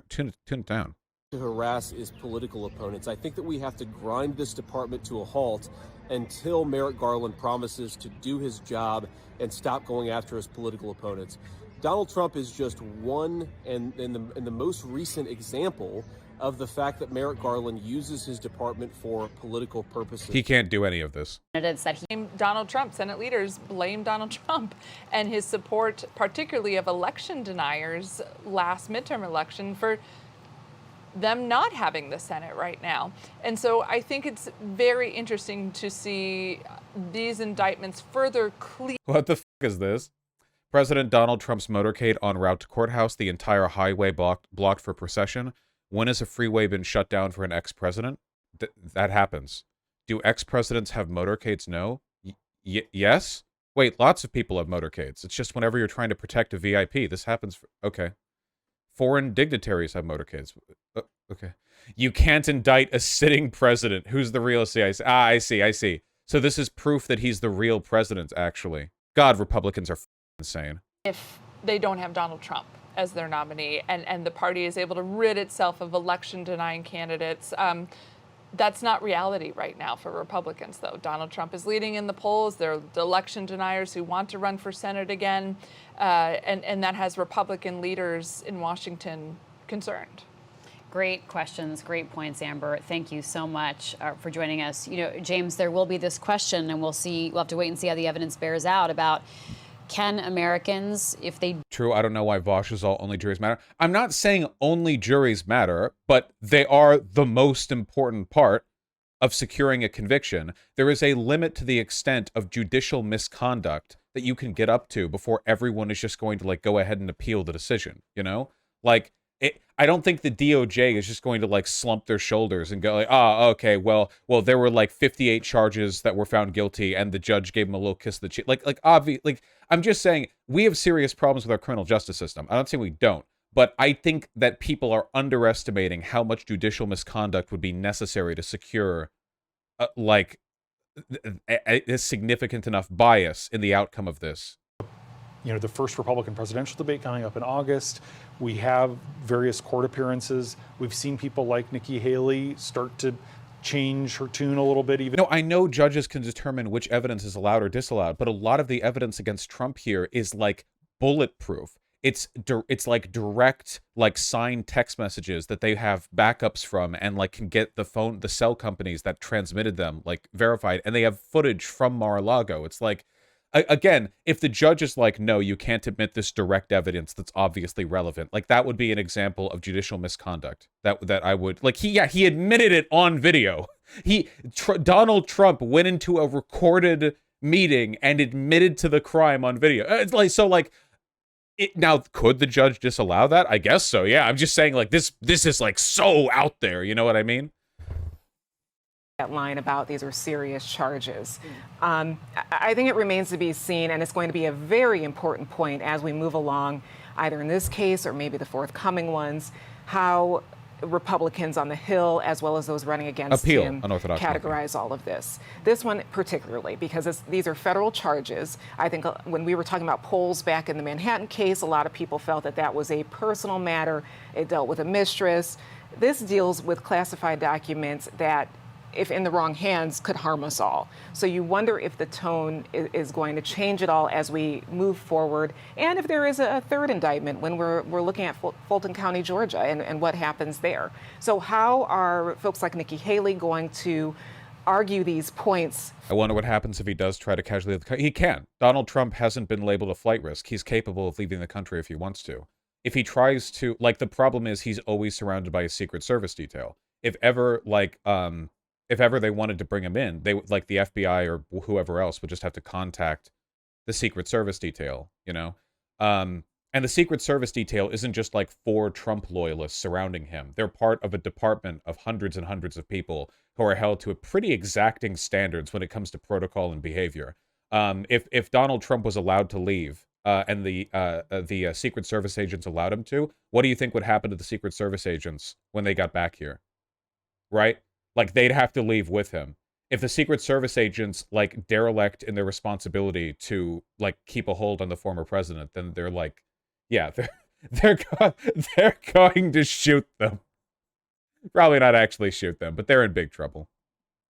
Tune it down. To harass his political opponents. I think that we have to grind this department to a halt until Merrick Garland promises to do his job and stop going after his political opponents. Donald Trump is just one and the most recent example of the fact that Merrick Garland uses his department for political purposes. He can't do any of this. Donald Trump, Senate leaders blame Donald Trump and his support, particularly of election deniers last midterm election, for them not having the Senate right now. And so I think it's very interesting to see these indictments further clear. What the fuck is this? President Donald Trump's motorcade en route to courthouse, the entire highway blocked for procession. When has a freeway been shut down for an ex-president? That happens. Do ex-presidents have motorcades? No. Yes? Wait, lots of people have motorcades. It's just whenever you're trying to protect a VIP. This happens. Okay. Foreign dignitaries have motorcades. Okay. You can't indict a sitting president. Who's the real CIC? Ah, I see. So this is proof that he's the real president, actually. God, Republicans are insane. If they don't have Donald Trump as their nominee and the party is able to rid itself of election-denying candidates, that's not reality right now for Republicans, though. Donald Trump is leading in the polls. There are the election deniers who want to run for Senate again, and that has Republican leaders in Washington concerned. Great questions, great points, Amber. Thank you so much for joining us. You know, James, there will be this question, and we'll have to wait and see how the evidence bears out about can Americans, if they... True, I don't know why Vosh is all only juries matter. I'm not saying only juries matter, but they are the most important part of securing a conviction. There is a limit to the extent of judicial misconduct that you can get up to before everyone is just going to like go ahead and appeal the decision, you know? Like, I don't think the DOJ is just going to like slump their shoulders and go like, oh, okay, well, there were like 58 charges that were found guilty and the judge gave them a little kiss of the cheek. Like obvious, like I'm just saying we have serious problems with our criminal justice system. I'm not saying we don't, But I think that people are underestimating how much judicial misconduct would be necessary to secure, like, a significant enough bias in the outcome of this. You know, the first Republican presidential debate coming up in August. We have various court appearances. We've seen people like Nikki Haley start to change her tune a little bit. Even no, I know judges can determine which evidence is allowed or disallowed, but a lot of the evidence against Trump here is like bulletproof. It's like direct, like signed text messages that they have backups from, and like can get the cell companies that transmitted them like verified, and they have footage from Mar-a-Lago. It's like, again, if the judge is like, no, you can't admit this direct evidence that's obviously relevant, like that would be an example of judicial misconduct. That I would like. He admitted it on video. Donald Trump went into a recorded meeting and admitted to the crime on video. It's like, so like. Now, could the judge disallow that? I guess so, yeah. I'm just saying, like, this is, like, so out there. You know what I mean? That line about these are serious charges. I think it remains to be seen, and it's going to be a very important point as we move along, either in this case or maybe the forthcoming ones, how Republicans on the Hill, as well as those running against him, categorize all of this. This one particularly, because these are federal charges. I think when we were talking about polls back in the Manhattan case, a lot of people felt that that was a personal matter. It dealt with a mistress. This deals with classified documents that, if in the wrong hands, could harm us all. So you wonder if the tone is going to change at all as we move forward, and if there is a third indictment when we're looking at Fulton County, Georgia, and what happens there. So how are folks like Nikki Haley going to argue these points? I wonder what happens if he does try to casually leave the country. He can. Donald Trump hasn't been labeled a flight risk. He's capable of leaving the country if he wants to. If he tries to, like, the problem is he's always surrounded by a Secret Service detail. If ever, like, if ever they wanted to bring him in, they would, like the FBI or whoever else would just have to contact the Secret Service detail, you know? And the Secret Service detail isn't just like 4 Trump loyalists surrounding him. They're part of a department of hundreds and hundreds of people who are held to a pretty exacting standards when it comes to protocol and behavior. If Donald Trump was allowed to leave and the Secret Service agents allowed him to, what do you think would happen to the Secret Service agents when they got back here? Right? Like, they'd have to leave with him. If the Secret Service agents, like, derelict in their responsibility to, like, keep a hold on the former president, then they're like, yeah, they're going to shoot them. Probably not actually shoot them, but they're in big trouble.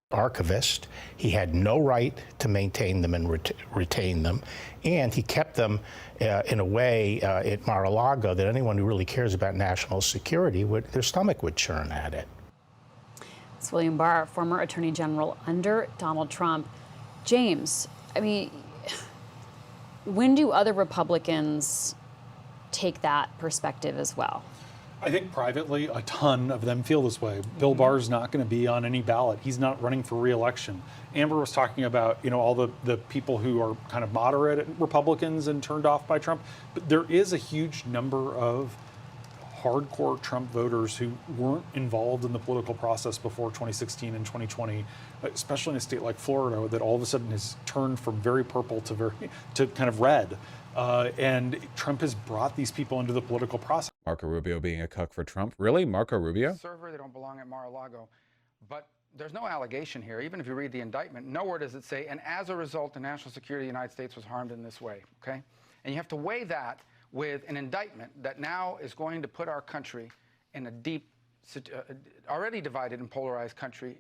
Archivist. He had no right to maintain them and retain them, and he kept them in a way at Mar-a-Lago that anyone who really cares about national security their stomach would churn at it. It's William Barr, former Attorney General under Donald Trump. James, I mean, when do other Republicans take that perspective as well? I think privately, a ton of them feel this way. Bill Barr's not going to be on any ballot. He's not running for re-election. Amber was talking about, you know, all the people who are kind of moderate Republicans and turned off by Trump. But there is a huge number of hardcore Trump voters who weren't involved in the political process before 2016 and 2020, especially in a state like Florida, that all of a sudden has turned from very purple to kind of red. And Trump has brought these people into the political process. Marco Rubio being a cuck for Trump. Really? Marco Rubio? Server, they don't belong at Mar-a-Lago. But there's no allegation here. Even if you read the indictment, nowhere does it say, and as a result, the national security of the United States was harmed in this way, okay? And you have to weigh that with an indictment that now is going to put our country in a deep, already divided and polarized country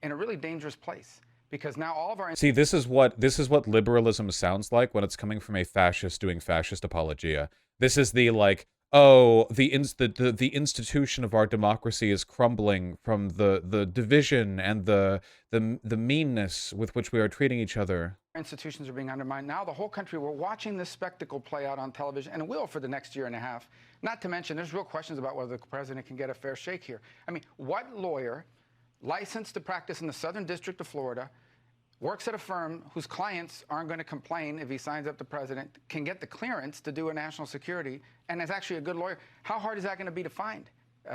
in a really dangerous place. Because now all of our... See, this is what liberalism sounds like when it's coming from a fascist doing fascist apologia. This is the, like, oh, the institution of our democracy is crumbling from the division and the meanness with which we are treating each other. Institutions are being undermined. Now the whole country, we're watching this spectacle play out on television, and it will for the next year and a half. Not to mention, there's real questions about whether the president can get a fair shake here. I mean, what lawyer licensed to practice in the Southern District of Florida, works at a firm whose clients aren't going to complain if he signs up the president, can get the clearance to do a national security, and is actually a good lawyer? How hard is that going to be to find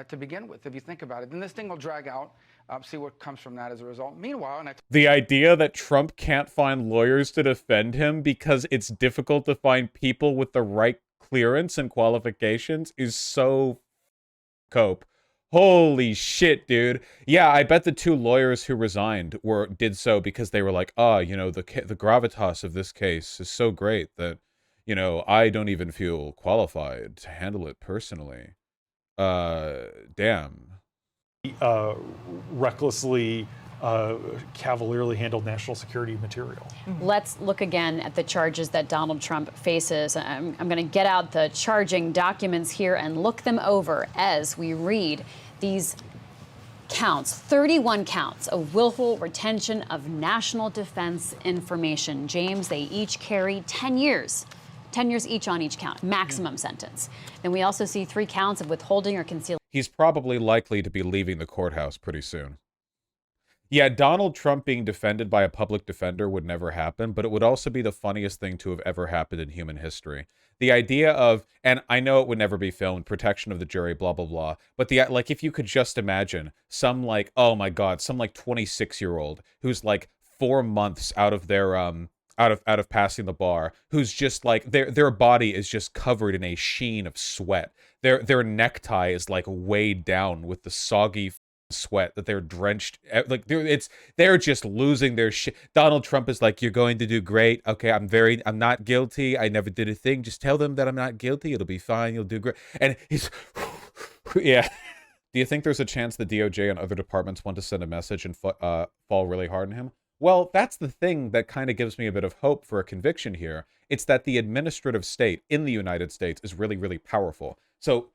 to begin with, if you think about it? Then this thing will drag out. See what comes from that as a result. Meanwhile, the idea that Trump can't find lawyers to defend him because it's difficult to find people with the right clearance and qualifications is so cope. Holy shit, dude. Yeah, I bet the 2 lawyers who resigned did so because they were like, you know, the gravitas of this case is so great that, you know, I don't even feel qualified to handle it personally. Damn. Recklessly, cavalierly handled national security material. Let's look again at the charges that Donald Trump faces. I'm going to get out the charging documents here and look them over as we read these counts, 31 counts of willful retention of national defense information. James, they each carry 10 years. 10 years each on each count, maximum sentence. Then we also see 3 counts of withholding or concealing. He's probably likely to be leaving the courthouse pretty soon. Yeah, Donald Trump being defended by a public defender would never happen, but it would also be the funniest thing to have ever happened in human history. The idea of, and I know it would never be filmed, protection of the jury, blah, blah, blah, but like, if you could just imagine some like, oh my God, some like 26-year-old who's like 4 months out of their, out of passing the bar, who's just like, their body is just covered in a sheen of sweat. Their necktie is like weighed down with the soggy sweat that they're drenched, like they're just losing their shit. Donald Trump is like, you're going to do great. Okay, I'm not guilty. I never did a thing. Just tell them that I'm not guilty. It'll be fine. You'll do great. And he's yeah. Do you think there's a chance the DOJ and other departments want to send a message and fall really hard on him? Well, that's the thing that kind of gives me a bit of hope for a conviction here. It's that the administrative state in the United States is really, really powerful. So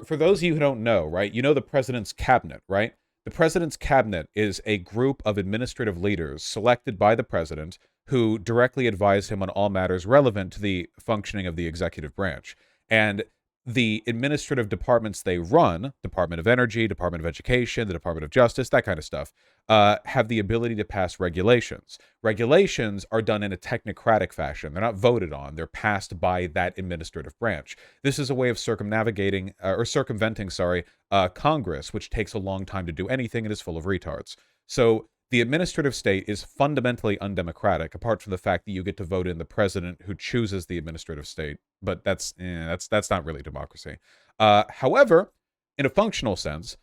for those of you who don't know, right, you know the president's cabinet, right? The president's cabinet is a group of administrative leaders selected by the president who directly advise him on all matters relevant to the functioning of the executive branch. And the administrative departments they run, Department of Energy, Department of Education, the Department of Justice, that kind of stuff, have the ability to pass regulations. Regulations are done in a technocratic fashion. They're not voted on. They're passed by that administrative branch. This is a way of circumventing Congress, which takes a long time to do anything and is full of retards. So the administrative state is fundamentally undemocratic, apart from the fact that you get to vote in the president who chooses the administrative state. But that's not really democracy. However, in a functional sense,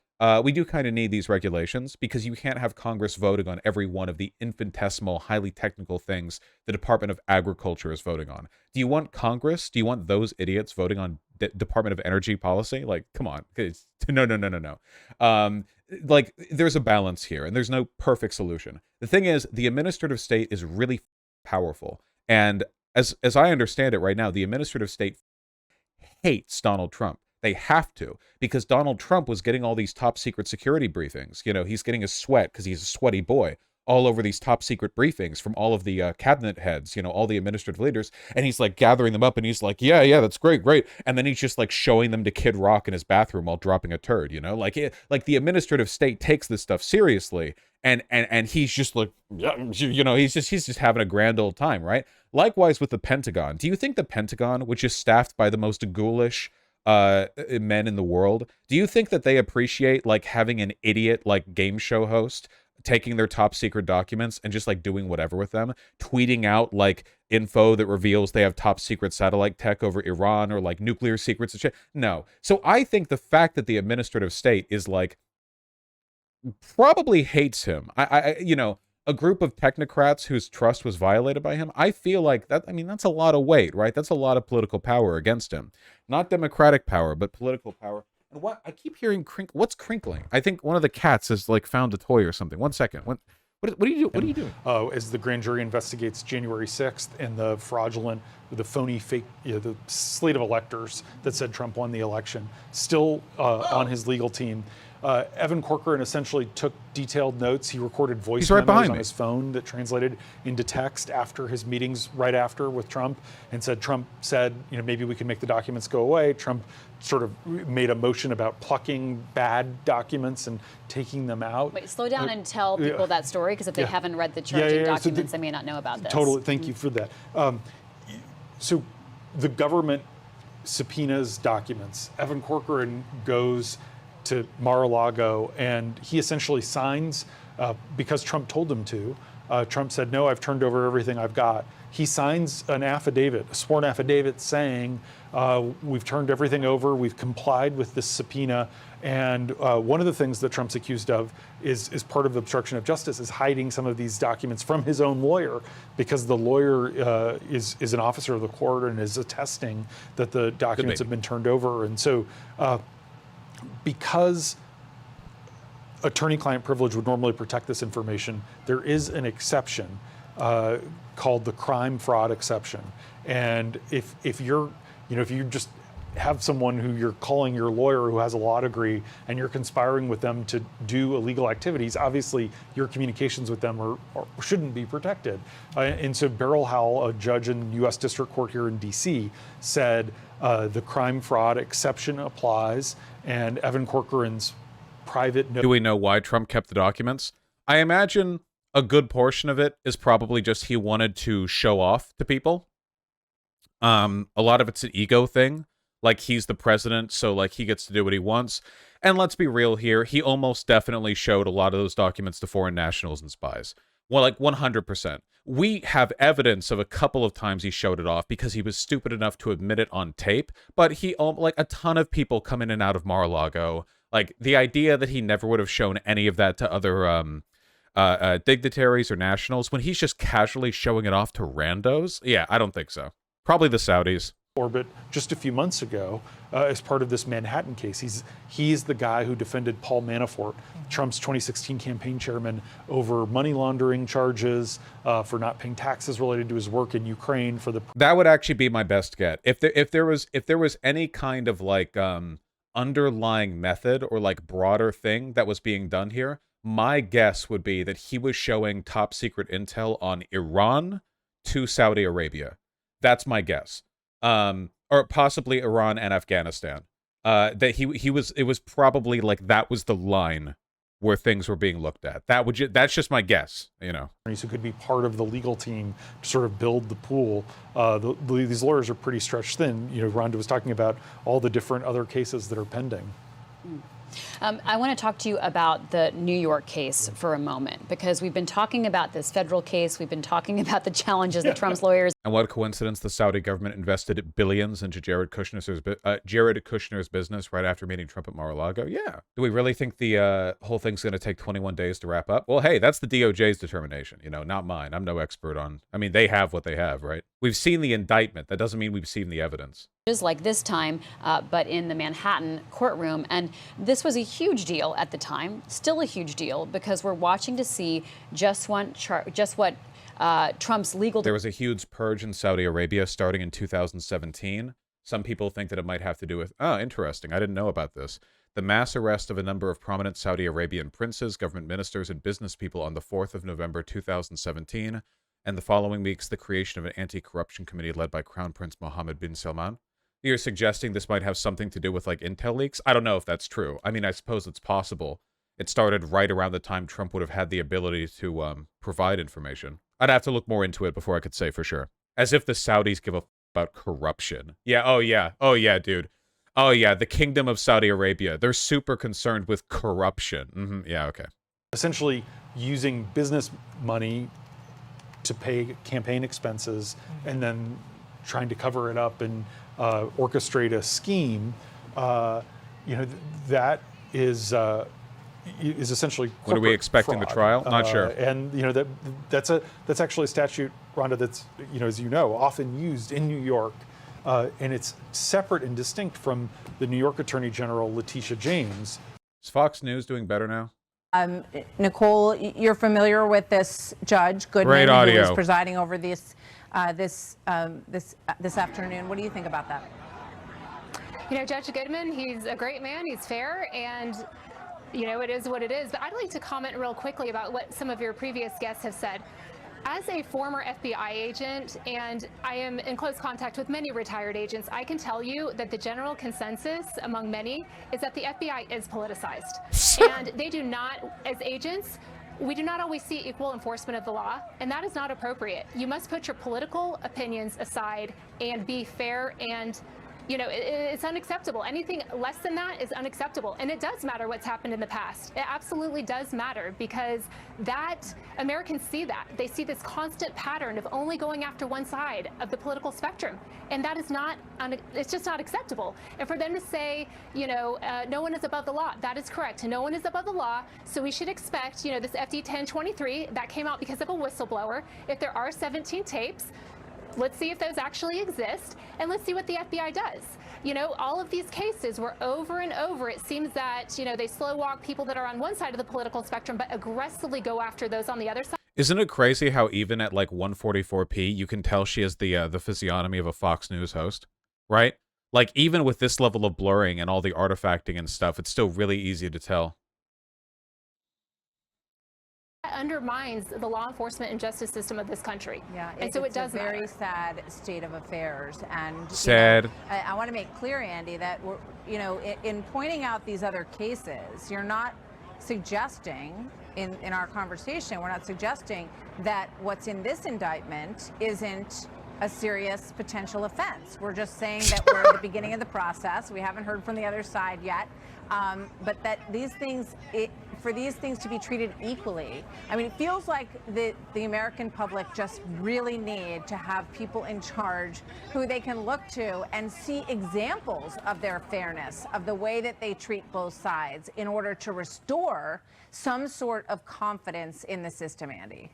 we do kind of need these regulations because you can't have Congress voting on every one of the infinitesimal, highly technical things the Department of Agriculture is voting on. Do you want Congress? Do you want those idiots voting on Department of Energy policy? Like, come on. No. Like, there's a balance here, and there's no perfect solution. The thing is, the administrative state is really powerful. And as I understand it right now, the administrative state hates Donald Trump. They have to, because Donald Trump was getting all these top secret security briefings. You know, he's getting his sweat because he's a sweaty boy all over these top secret briefings from all of the cabinet heads, you know, all the administrative leaders. And he's like gathering them up and he's like, yeah, that's great. And then he's just like showing them to Kid Rock in his bathroom while dropping a turd, you know, like the administrative state takes this stuff seriously. And he's just like, you know, he's just having a grand old time, right? Likewise with the Pentagon. Do you think the Pentagon, which is staffed by the most ghoulish men in the world, do you think that they appreciate like having an idiot like game show host taking their top secret documents and just like doing whatever with them, tweeting out like info that reveals they have top secret satellite tech over Iran or like nuclear secrets and shit? No. So I think the fact that the administrative state is like probably hates him. I you know, a group of technocrats whose trust was violated by him, I feel like that, I mean, that's a lot of weight, right? That's a lot of political power against him. Not democratic power, but political power. And what I keep hearing what's crinkling? I think one of the cats has like found a toy or something. 1 second. What are you doing? As the grand jury investigates January 6th and the fraudulent, the phony fake, the slate of electors that said Trump won the election, still on his legal team. Evan Corcoran essentially took detailed notes. He recorded voice memos on his phone that translated into text after his meetings right after with Trump, and Trump said, you know, maybe we can make the documents go away. Trump sort of made a motion about plucking bad documents and taking them out. Wait, slow down and tell people that story, because if they haven't read the charging documents, they may not know about this. Totally, thank you for that. So the government subpoenas documents. Evan Corcoran goes to Mar-a-Lago and he essentially signs, because Trump told him to, Trump said, no, I've turned over everything I've got. He signs an affidavit, a sworn affidavit saying, we've turned everything over, we've complied with this subpoena. And one of the things that Trump's accused of is part of obstruction of justice, is hiding some of these documents from his own lawyer, because the lawyer is an officer of the court and is attesting that the documents have been turned over. And so because attorney-client privilege would normally protect this information, there is an exception called the crime fraud exception. And if you just have someone who you're calling your lawyer who has a law degree and you're conspiring with them to do illegal activities, obviously your communications with them shouldn't be protected. And so Beryl Howell, a judge in U.S. District Court here in D.C., said the crime fraud exception applies, and Evan Corcoran's private note. Do we know why Trump kept the documents? I imagine a good portion of it is probably just he wanted to show off to people. A lot of it's an ego thing. Like, he's the president, so like he gets to do what he wants. And let's be real here, he almost definitely showed a lot of those documents to foreign nationals and spies. Well, like 100%. We have evidence of a couple of times he showed it off because he was stupid enough to admit it on tape. But he, like, a ton of people come in and out of Mar-a-Lago. Like, the idea that he never would have shown any of that to other dignitaries or nationals when he's just casually showing it off to randos? Yeah, I don't think so. Probably the Saudis. Orbit just a few months ago as part of this Manhattan case. He's the guy who defended Paul Manafort, Trump's 2016 campaign chairman, over money laundering charges, for not paying taxes related to his work in Ukraine. That would actually be my best get. If there was any kind of like underlying method or like broader thing that was being done here, my guess would be that he was showing top secret intel on Iran to Saudi Arabia. That's my guess. Or possibly Iran and Afghanistan. That it was probably like that was the line where things were being looked at. That's just my guess, you know. Who could be part of the legal team to sort of build the pool. These lawyers are pretty stretched thin. You know, Rhonda was talking about all the different other cases that are pending. I want to talk to you about the New York case for a moment, because we've been talking about this federal case. We've been talking about the challenges that Trump's lawyers. And what a coincidence, the Saudi government invested billions into Jared Kushner's business right after meeting Trump at Mar-a-Lago. Yeah. Do we really think the whole thing's going to take 21 days to wrap up? Well, hey, that's the DOJ's determination, you know, not mine. I'm no expert on, I mean, they have what they have, right? We've seen the indictment. That doesn't mean we've seen the evidence. Like this time, but in the Manhattan courtroom. And this was a huge deal at the time, still a huge deal, because we're watching to see just what Trump's legal... There was a huge purge in Saudi Arabia starting in 2017. Some people think that it might have to do with, oh, interesting, I didn't know about this. The mass arrest of a number of prominent Saudi Arabian princes, government ministers, and business people on the 4th of November 2017, and the following weeks, the creation of an anti-corruption committee led by Crown Prince Mohammed bin Salman. You're suggesting this might have something to do with, like, intel leaks? I don't know if that's true. I mean, I suppose it's possible. It started right around the time Trump would have had the ability to provide information. I'd have to look more into it before I could say for sure. As if the Saudis give a f about corruption. Yeah, oh yeah, dude. Oh yeah, the Kingdom of Saudi Arabia. They're super concerned with corruption. Yeah, okay. Essentially using business money to pay campaign expenses and then trying to cover it up and orchestrate a scheme, you know, that is essentially what are we expecting fraud. The trial? Not sure. And you know that's actually a statute, Rhonda, that's, you know, as you know, often used in New York, and it's separate and distinct from the New York Attorney General Letitia James. Is Fox News doing better now? Nicole, you're familiar with this Judge Goodman, who is presiding over this afternoon. What do you think about that? You know, Judge Goodman, he's a great man. He's fair, and you know, it is what it is. But I'd like to comment real quickly about what some of your previous guests have said. As a former FBI agent, and I am in close contact with many retired agents, I can tell you that the general consensus among many is that the FBI is politicized. And they do not, as agents, we do not always see equal enforcement of the law, and that is not appropriate. You must put your political opinions aside and be fair and You know, it's unacceptable. Anything less than that is unacceptable. And it does matter what's happened in the past. It absolutely does matter, because that Americans see that. They see this constant pattern of only going after one side of the political spectrum. And that is not, it's just not acceptable. And for them to say, you know, no one is above the law, that is correct. No one is above the law. So we should expect, you know, this FD 1023 that came out because of a whistleblower. If there are 17 tapes, let's see if those actually exist, and let's see what the FBI does. You know, all of these cases were over and over. It seems that, you know, they slow walk people that are on one side of the political spectrum, but aggressively go after those on the other side. Isn't it crazy how even at like 144p, you can tell she has the physiognomy of a Fox News host, right? Like even with this level of blurring and all the artifacting and stuff, it's still really easy to tell. That undermines the law enforcement and justice system of this country. Yeah, and so it does a very matter. sad state of affairs. And sad. You know, I want to make clear, Andy, that we're, you know, in pointing out these other cases, you're not suggesting in our conversation, we're not suggesting that what's in this indictment isn't a serious potential offense. We're just saying that we're at the beginning of the process. We haven't heard from the other side yet, but that these things, for these things to be treated equally, I mean, it feels like the American public just really need to have people in charge who they can look to and see examples of their fairness, of the way that they treat both sides, in order to restore some sort of confidence in the system, Andy.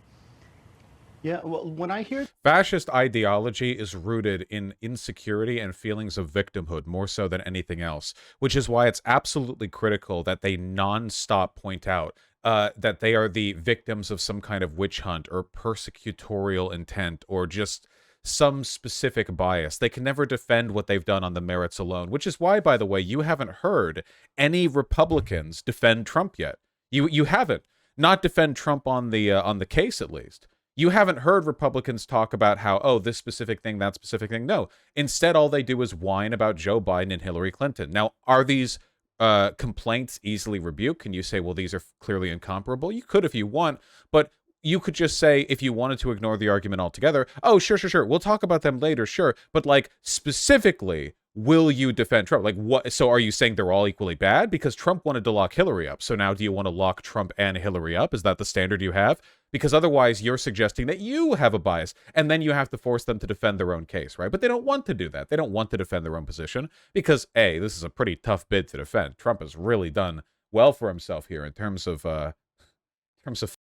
Yeah, well, when I hear fascist ideology is rooted in insecurity and feelings of victimhood more so than anything else, which is why it's absolutely critical that they non-stop point out that they are the victims of some kind of witch hunt or persecutorial intent or just some specific bias. They can never defend what they've done on the merits alone, which is why, by the way, you haven't heard any Republicans defend Trump yet. You haven't. Not defend Trump on the case, at least. You haven't heard Republicans talk about how, oh, this specific thing, that specific thing. No. Instead, all they do is whine about Joe Biden and Hillary Clinton. Now, are these complaints easily rebuked? Can you say, well, these are clearly incomparable? You could if you want, but you could just say, if you wanted to ignore the argument altogether, oh, sure. We'll talk about them later, sure. But, like, specifically, will you defend Trump? Like, what? So are you saying they're all equally bad? Because Trump wanted to lock Hillary up. So now do you want to lock Trump and Hillary up? Is that the standard you have? Because otherwise you're suggesting that you have a bias, and then you have to force them to defend their own case, right? But they don't want to do that. They don't want to defend their own position because, A, this is a pretty tough bid to defend. Trump has really done well for himself here in terms of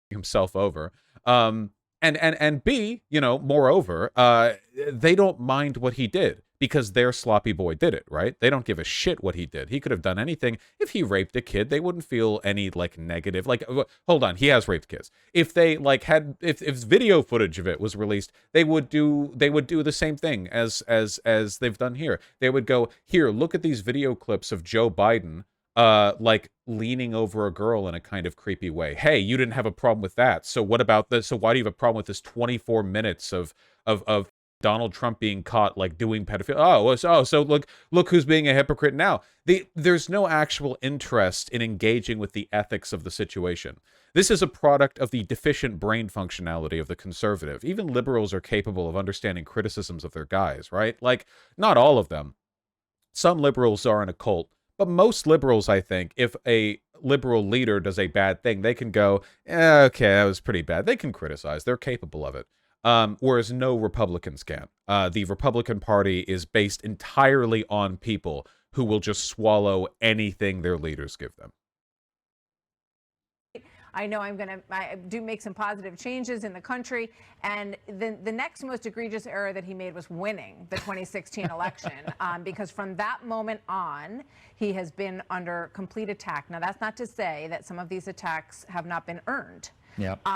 himself over. And B, you know, moreover, they don't mind what he did because their sloppy boy did it, right? They don't give a shit what he did. He could have done anything. If he raped a kid, they wouldn't feel any like negative. Like, hold on, he has raped kids. If they like had, if video footage of it was released, they would do the same thing as they've done here. They would go, here, look at these video clips of Joe Biden like leaning over a girl in a kind of creepy way. Hey, you didn't have a problem with that. So what about this? So why do you have a problem with this 24 minutes of Donald Trump being caught like doing pedophilia? So look who's being a hypocrite now. There's no actual interest in engaging with the ethics of the situation. This is a product of the deficient brain functionality of the conservative. Even liberals are capable of understanding criticisms of their guys, right? Like, not all of them. Some liberals are in a cult. But most liberals, I think, if a liberal leader does a bad thing, they can go, okay, that was pretty bad. They can criticize. They're capable of it. Whereas no Republicans can. The Republican Party is based entirely on people who will just swallow anything their leaders give them. I know I do make some positive changes in the country. And the next most egregious error that he made was winning the 2016 election, because from that moment on, he has been under complete attack. Now, that's not to say that some of these attacks have not been earned. Yep.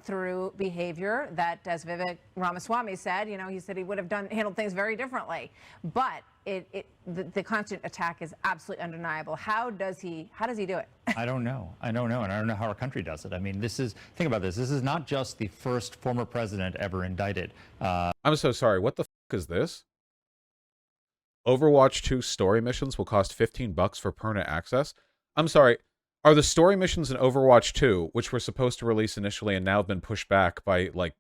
Through behavior that, as Vivek Ramaswamy said, you know, he said he would have handled things very differently. But the constant attack is absolutely undeniable. How does he do it? I don't know. And I don't know how our country does it. I mean, think about this. This is not just the first former president ever indicted. I'm so sorry. What the fuck is this? Overwatch 2 story missions will cost $15 for permanent access. I'm sorry. Are the story missions in Overwatch 2, which were supposed to release initially and now have been pushed back by like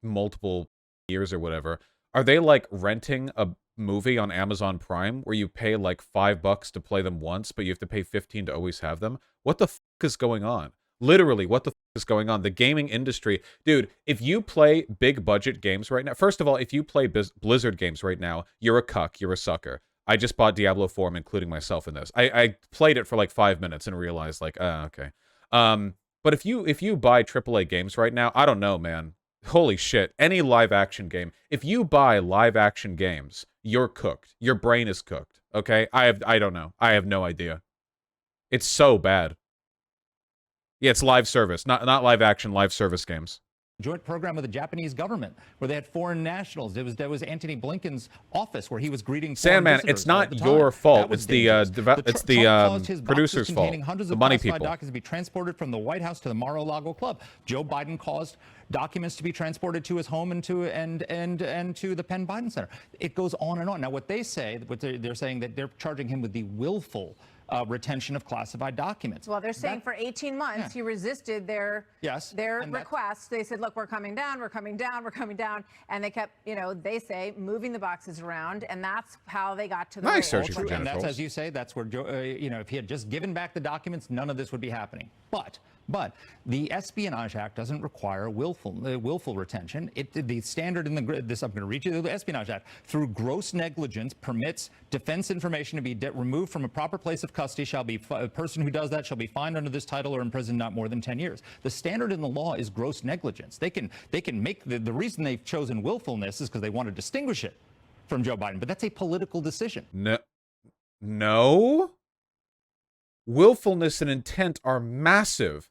multiple years or whatever, are they like renting movie on Amazon Prime where you pay like $5 to play them once, but you have to pay 15 to always have them? What the fuck is going on? Literally, what the fuck is going on? The gaming industry, dude, if you play big budget games right now, first of all, if you play Blizzard games right now, you're a cuck, you're a sucker. I just bought Diablo 4, I'm including myself in this. I played it for like 5 minutes and realized like, okay. But if you buy AAA games right now, I don't know, man. Holy shit. Any live action game. If you buy live action games, you're cooked. Your brain is cooked. Okay? I don't know. I have no idea. It's so bad. Yeah, it's live service, not live action, live service games. Joint program with the Japanese government where they had foreign nationals. There was Antony Blinken's office where he was greeting foreign Sandman, visitors it's not all the time. your fault. That was It's the producer's fault. Hundreds The of money classified people. documents to be transported from the White House to the Mar-a-Lago club. Joe Biden caused documents to be transported to his home and to the Penn Biden Center. It goes on and on. Now, what they're saying that they're charging him with the willful retention of classified documents. Well, they're saying for 18 months he resisted their request. They said, look, we're coming down, we're coming down, we're coming down. And they kept, they say, moving the boxes around. And that's how they got to the Nice raid. searching for And that's, genitals. as you say, that's where, if he had just given back the documents, none of this would be happening. But the Espionage Act doesn't require willful retention. The standard in I'm going to read you the Espionage Act. Through gross negligence permits defense information to be removed from a proper place of custody a person who does that shall be fined under this title or imprisoned not more than 10 years. The standard in the law is gross negligence. They can make the reason they've chosen willfulness is because they want to distinguish it from Joe Biden, but that's a political decision. No. Willfulness and intent are massive.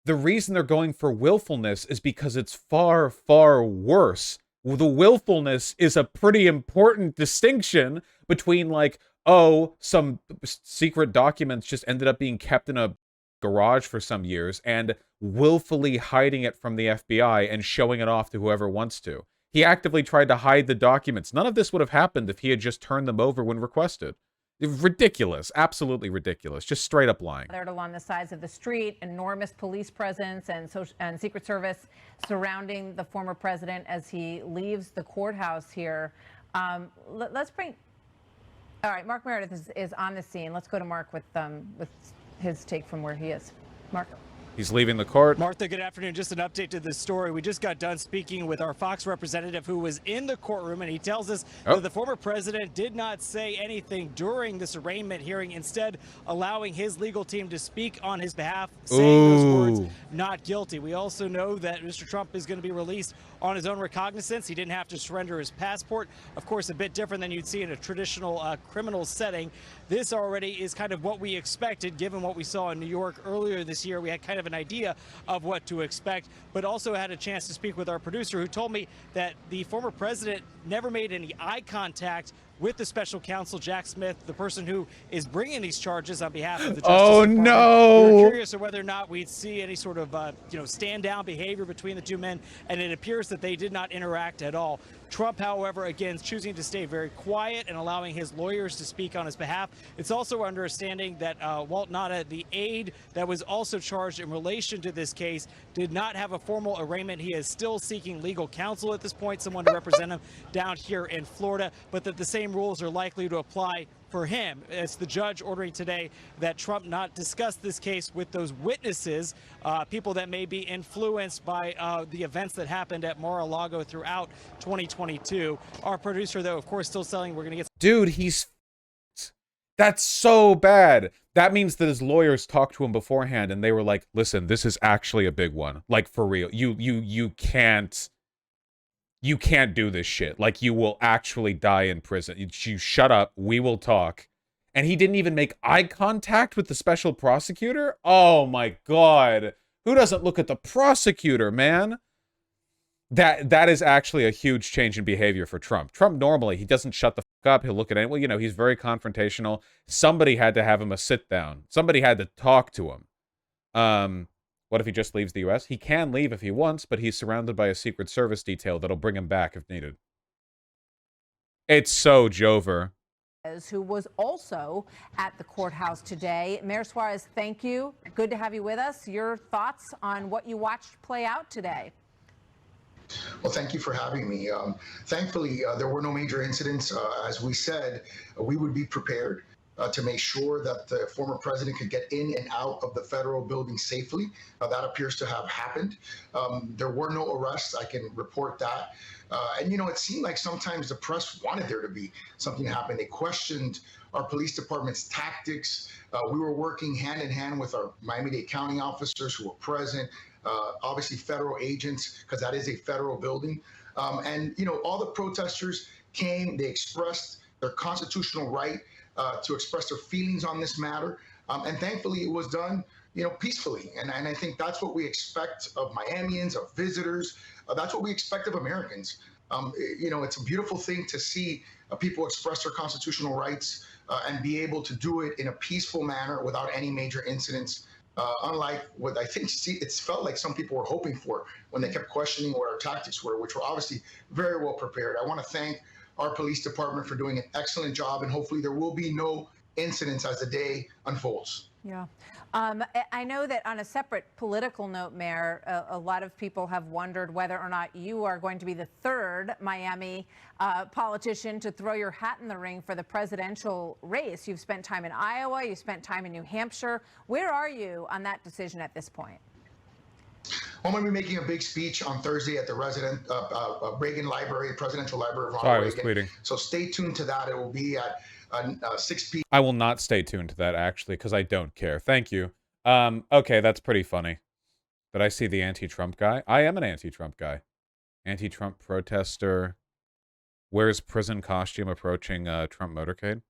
The reason they're going for willfulness is because it's far, far worse. The willfulness is a pretty important distinction between like, oh, some secret documents just ended up being kept in a garage for some years and willfully hiding it from the FBI and showing it off to whoever wants to. He actively tried to hide the documents. None of this would have happened if he had just turned them over when requested. Ridiculous. Absolutely ridiculous. Just straight up lying. Gathered along the sides of the street, enormous police presence and Secret Service surrounding the former president as he leaves the courthouse here. Let's bring... All right, Mark Meredith is on the scene. Let's go to Mark with his take from where he is. Mark. He's leaving the court. Martha, good afternoon. Just an update to this story. We just got done speaking with our Fox representative who was in the courtroom, and he tells us that the former president did not say anything during this arraignment hearing, instead allowing his legal team to speak on his behalf, saying those words, not guilty. We also know that Mr. Trump is going to be released on his own recognizance. He didn't have to surrender his passport. Of course, a bit different than you'd see in a traditional criminal setting. This already is kind of what we expected, given what we saw in New York earlier this year. We had kind of an idea of what to expect, but also had a chance to speak with our producer, who told me that the former president never made any eye contact with the special counsel, Jack Smith, the person who is bringing these charges on behalf of the Justice Department. No! We were curious of whether or not we'd see any sort of, stand down behavior between the two men, and it appears that they did not interact at all. Trump, however, again, is choosing to stay very quiet and allowing his lawyers to speak on his behalf. It's also understanding that Walt Nauta, the aide that was also charged in relation to this case, did not have a formal arraignment. He is still seeking legal counsel at this point, someone to represent him down here in Florida, but that the same rules are likely to apply for him. It's the judge ordering today that Trump not discuss this case with those witnesses, people that may be influenced by the events that happened at Mar-a-Lago throughout 2022. Our producer, though, of course, still saying we're going to get... Dude, that's so bad. That means that his lawyers talked to him beforehand and they were like, listen, this is actually a big one. Like, for real. You can't do this shit. Like, you will actually die in prison. You shut up. We will talk. And he didn't even make eye contact with the special prosecutor? Oh my God. Who doesn't look at the prosecutor, man? That is actually a huge change in behavior for Trump. Trump normally, he doesn't shut the fuck up. He'll look at anyone. You know, he's very confrontational. Somebody had to have him a sit down. Somebody had to talk to him. What if he just leaves the U.S.? He can leave if he wants, but he's surrounded by a Secret Service detail that'll bring him back if needed. It's so Jover. Who was also at the courthouse today. Mayor Suarez, thank you. Good to have you with us. Your thoughts on what you watched play out today? Well, thank you for having me. Thankfully, there were no major incidents. As we said, we would be prepared to make sure that the former president could get in and out of the federal building safely. That appears to have happened. There were no arrests. I can report that. And, you know, it seemed like sometimes the press wanted there to be something to happen. They questioned our police department's tactics. We were working hand in hand with our Miami-Dade County officers who were present, obviously federal agents, because that is a federal building. And, you know, all the protesters came, they expressed their constitutional right to express their feelings on this matter. And thankfully it was done, you know, peacefully. And I think that's what we expect of Miamians, of visitors. That's what we expect of Americans. You know, it's a beautiful thing to see people express their constitutional rights and be able to do it in a peaceful manner without any major incidents. Unlike what I think it's felt like some people were hoping for when they kept questioning what our tactics were, which were obviously very well prepared. I want to thank our police department for doing an excellent job, and hopefully there will be no incidents as the day unfolds. Yeah. I know that on a separate political note, Mayor, a lot of people have wondered whether or not you are going to be the third Miami politician to throw your hat in the ring for the presidential race. You've spent time in Iowa, you spent time in New Hampshire. Where are you on that decision at this point? I'm going to be making a big speech on Thursday at the Reagan Library, Presidential Library of Ronald Sorry, I was Reagan. tweeting. So stay tuned to that. It will be at 6 p.m. I will not stay tuned to that, actually, because I don't care. Thank you. Okay, that's pretty funny. But I see the anti-Trump guy. I am an anti-Trump guy. Anti-Trump protester. Wears prison costume approaching Trump motorcade.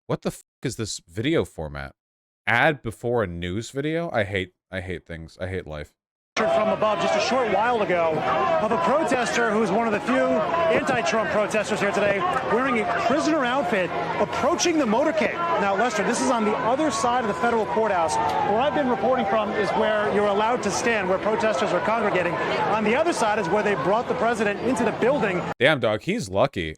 What the f*** is this video format? Ad before a news video? I hate things. I hate life. From above just a short while ago of a protester who's one of the few anti-Trump protesters here today wearing a prisoner outfit approaching the motorcade. Now, Lester, this is on the other side of the federal courthouse. Where I've been reporting from is where you're allowed to stand, where protesters are congregating. On the other side is where they brought the president into the building. Damn, dog, he's lucky.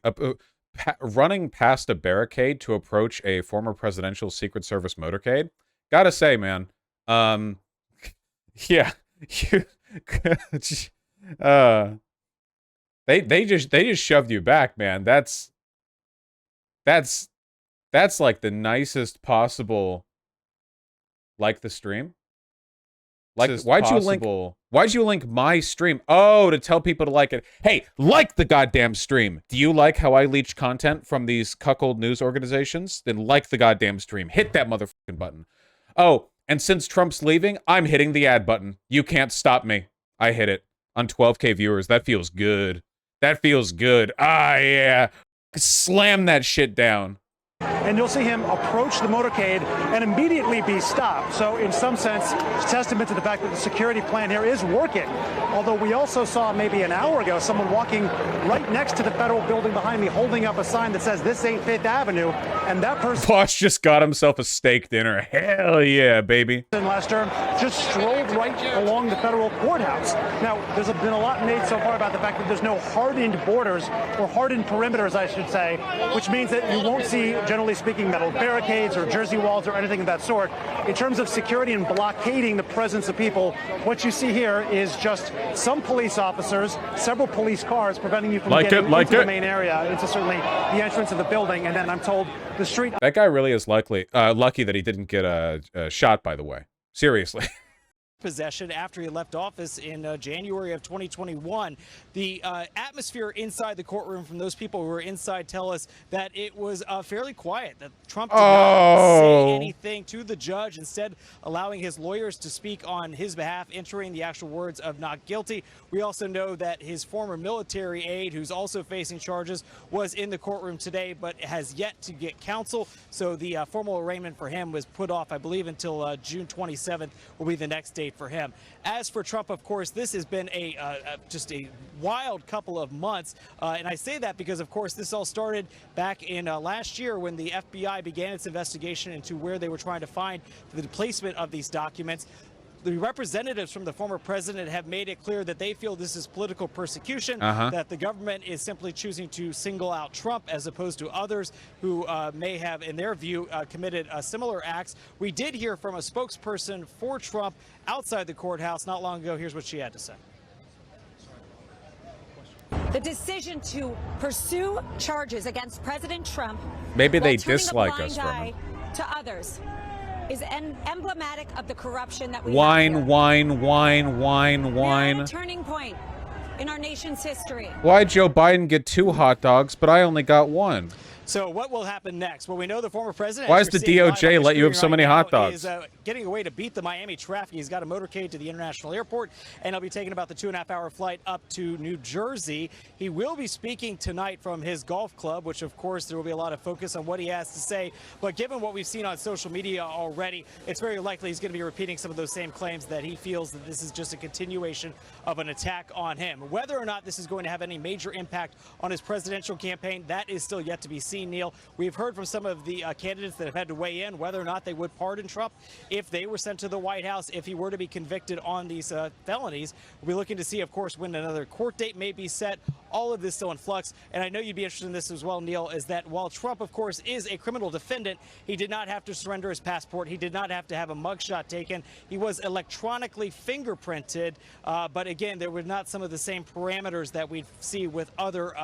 Running past a barricade to approach a former presidential Secret Service motorcade. Gotta say, man. Yeah. They just shoved you back, man. That's like the nicest possible. Like the stream? Like why'd you link my stream? Oh, to tell people to like it. Hey, like the goddamn stream. Do you like how I leech content from these cuckold news organizations? Then like the goddamn stream. Hit that motherfucking button. Oh, and since Trump's leaving, I'm hitting the ad button. You can't stop me. I hit it on 12K viewers. That feels good. That feels good. Ah, yeah. Slam that shit down. And you'll see him approach the motorcade and immediately be stopped. So in some sense, it's testament to the fact that the security plan here is working. Although we also saw maybe an hour ago someone walking right next to the federal building behind me holding up a sign that says this ain't Fifth Avenue. And that person... Boss just got himself a steak dinner. Hell yeah, baby. Lester just strolled right along the federal courthouse. Now, there's been a lot made so far about the fact that there's no hardened borders, or hardened perimeters, I should say, which means that you won't see, generally speaking, metal barricades or jersey walls or anything of that sort. In terms of security and blockading the presence of people, what you see here is just some police officers, several police cars preventing you from getting into the main area, into certainly the entrance of the building, and then I'm told the street... That guy really is lucky that he didn't get shot, by the way. Seriously. Possession after he left office in January of 2021. The atmosphere inside the courtroom from those people who were inside tell us that it was fairly quiet, that Trump did not say anything to the judge, instead allowing his lawyers to speak on his behalf, entering the actual words of not guilty. We also know that his former military aide, who's also facing charges, was in the courtroom today but has yet to get counsel. So the formal arraignment for him was put off, I believe, until June 27th will be the next date for him. As for Trump, of course, this has been just a wild couple of months. And I say that because, of course, this all started back in last year when the FBI began its investigation into where they were trying to find the placement of these documents. The representatives from the former president have made it clear that they feel this is political persecution, that the government is simply choosing to single out Trump as opposed to others who may have, in their view, committed similar acts. We did hear from a spokesperson for Trump outside the courthouse not long ago. Here's what she had to say. The decision to pursue charges against President Trump, Maybe they while turning a dislike blind us, eye to others, is emblematic of the corruption that we have Wine, here. wine, wine, wine, We're at a wine. turning point in our nation's history. Why'd Joe Biden get 2 hot dogs, but I only got 1? So what will happen next? Well, we know the former president. Why as does you're the seeing live DOJ on let you have screen so many right hot now, dogs? Is getting away to beat the Miami traffic. He's got a motorcade to the international airport, and he'll be taking about the 2.5-hour flight up to New Jersey. He will be speaking tonight from his golf club, which of course there will be a lot of focus on what he has to say. But given what we've seen on social media already, it's very likely he's going to be repeating some of those same claims that he feels that this is just a continuation of an attack on him. Whether or not this is going to have any major impact on his presidential campaign, that is still yet to be seen, Neil. We've heard from some of the candidates that have had to weigh in whether or not they would pardon Trump if they were sent to the White House, if he were to be convicted on these felonies. We'll be looking to see, of course, when another court date may be set. All of this still in flux. And I know you'd be interested in this as well, Neil, is that while Trump, of course, is a criminal defendant, he did not have to surrender his passport. He did not have to have a mugshot taken. He was electronically fingerprinted. But again, there were not some of the same parameters that we see with other,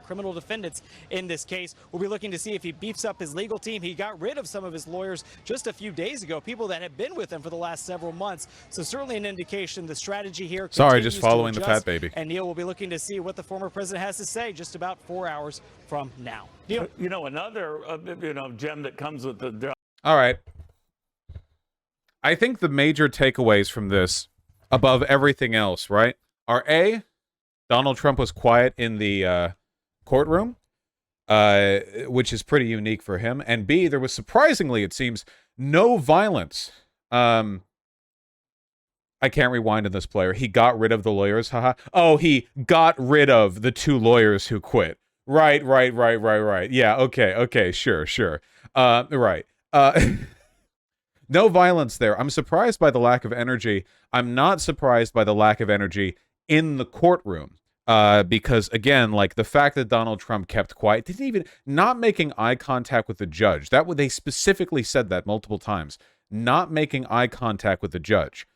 criminal defendants in this case. We'll be looking to see if he beefs up his legal team. He got rid of some of his lawyers just a few days ago, people that have been with him for the last several months. So certainly an indication the strategy here Sorry, just continues to following the adjust. fat baby. And Neil will be looking to see what the former president has to say just about 4 hours from now. Neil? You know, another gem that comes with the All right. I think the major takeaways from this, above everything else, right, are A, Donald Trump was quiet in the courtroom, which is pretty unique for him, and B, there was surprisingly, it seems, no violence. I can't rewind on this player. He got rid of the lawyers, haha. Oh, he got rid of the 2 lawyers who quit. Right. Yeah, okay, sure. Right. No violence there. I'm surprised by the lack of energy. I'm not surprised by the lack of energy in the courtroom. Because, again, like, the fact that Donald Trump kept quiet, didn't even, not making eye contact with the judge. They specifically said that multiple times. Not making eye contact with the judge.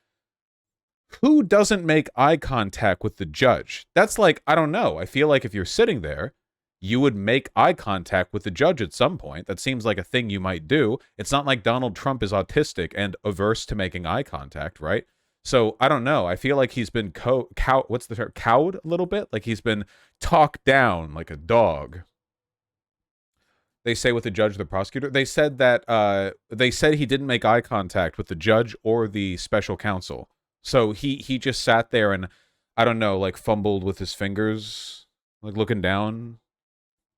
Who doesn't make eye contact with the judge? That's like, I don't know. I feel like if you're sitting there, you would make eye contact with the judge at some point. That seems like a thing you might do. It's not like Donald Trump is autistic and averse to making eye contact, right? So, I don't know. I feel like he's been what's the term? Cowed a little bit? Like he's been talked down like a dog. They say with the judge or the prosecutor. They said that they said he didn't make eye contact with the judge or the special counsel. So he just sat there and, I don't know, like fumbled with his fingers, like looking down.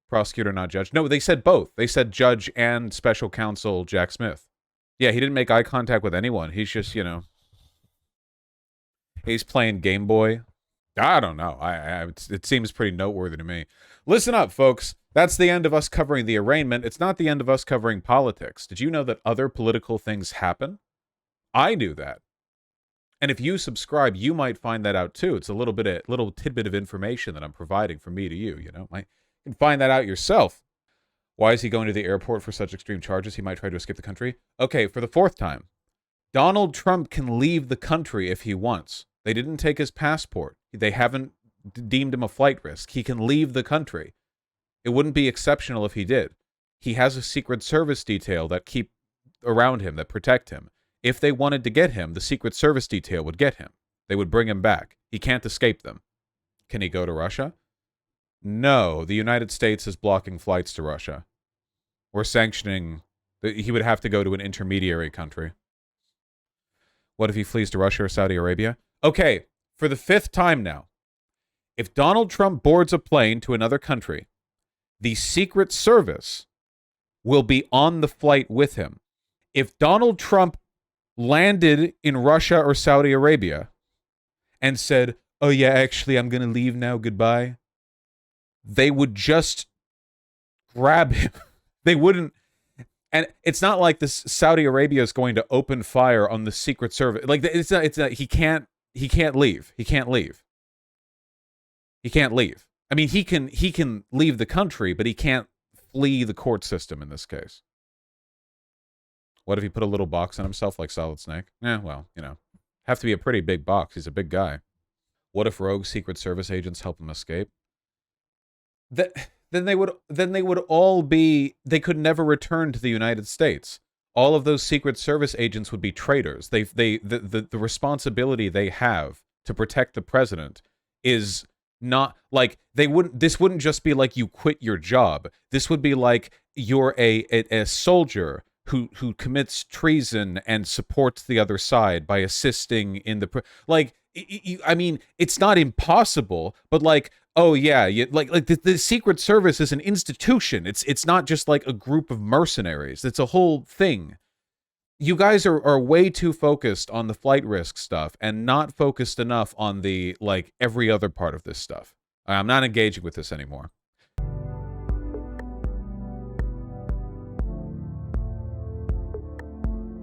Prosecutor, not judge. No, they said both. They said judge and special counsel Jack Smith. Yeah, he didn't make eye contact with anyone. He's just, he's playing Game Boy. I don't know. It seems pretty noteworthy to me. Listen up, folks. That's the end of us covering the arraignment. It's not the end of us covering politics. Did you know that other political things happen? I knew that. And if you subscribe, you might find that out too. It's a little tidbit of information that I'm providing from me to you. You can find that out yourself. Why is he going to the airport for such extreme charges? He might try to escape the country. Okay, for the 4th time. Donald Trump can leave the country if he wants. They didn't take his passport. They haven't deemed him a flight risk. He can leave the country. It wouldn't be exceptional if he did. He has a Secret Service detail that keep around him, that protect him. If they wanted to get him, the Secret Service detail would get him. They would bring him back. He can't escape them. Can he go to Russia? No, the United States is blocking flights to Russia. We're sanctioning. He would have to go to an intermediary country. What if he flees to Russia or Saudi Arabia? Okay, for the 5th time now, if Donald Trump boards a plane to another country, the Secret Service will be on the flight with him. If Donald Trump landed in Russia or Saudi Arabia and said, oh yeah, actually, I'm going to leave now, goodbye, they would just grab him. They wouldn't. And it's not like this Saudi Arabia is going to open fire on the Secret Service. Like, it's not, he can't leave. He can't leave. I mean, he can leave the country, but he can't flee the court system in this case. What if he put a little box on himself like Solid Snake? Well, have to be a pretty big box. He's a big guy. What if rogue Secret Service agents help him escape? then they would all be, they could never return to the United States. All of those Secret Service agents would be traitors. The responsibility they have to protect the president is not like this wouldn't just be like you quit your job. This would be like you're a soldier who commits treason and supports the other side by assisting in the I mean, it's not impossible, but like, oh yeah, the Secret Service is an institution. It's not just like a group of mercenaries. It's a whole thing. You guys are way too focused on the flight risk stuff and not focused enough on the, like, every other part of this stuff. I'm not engaging with this anymore.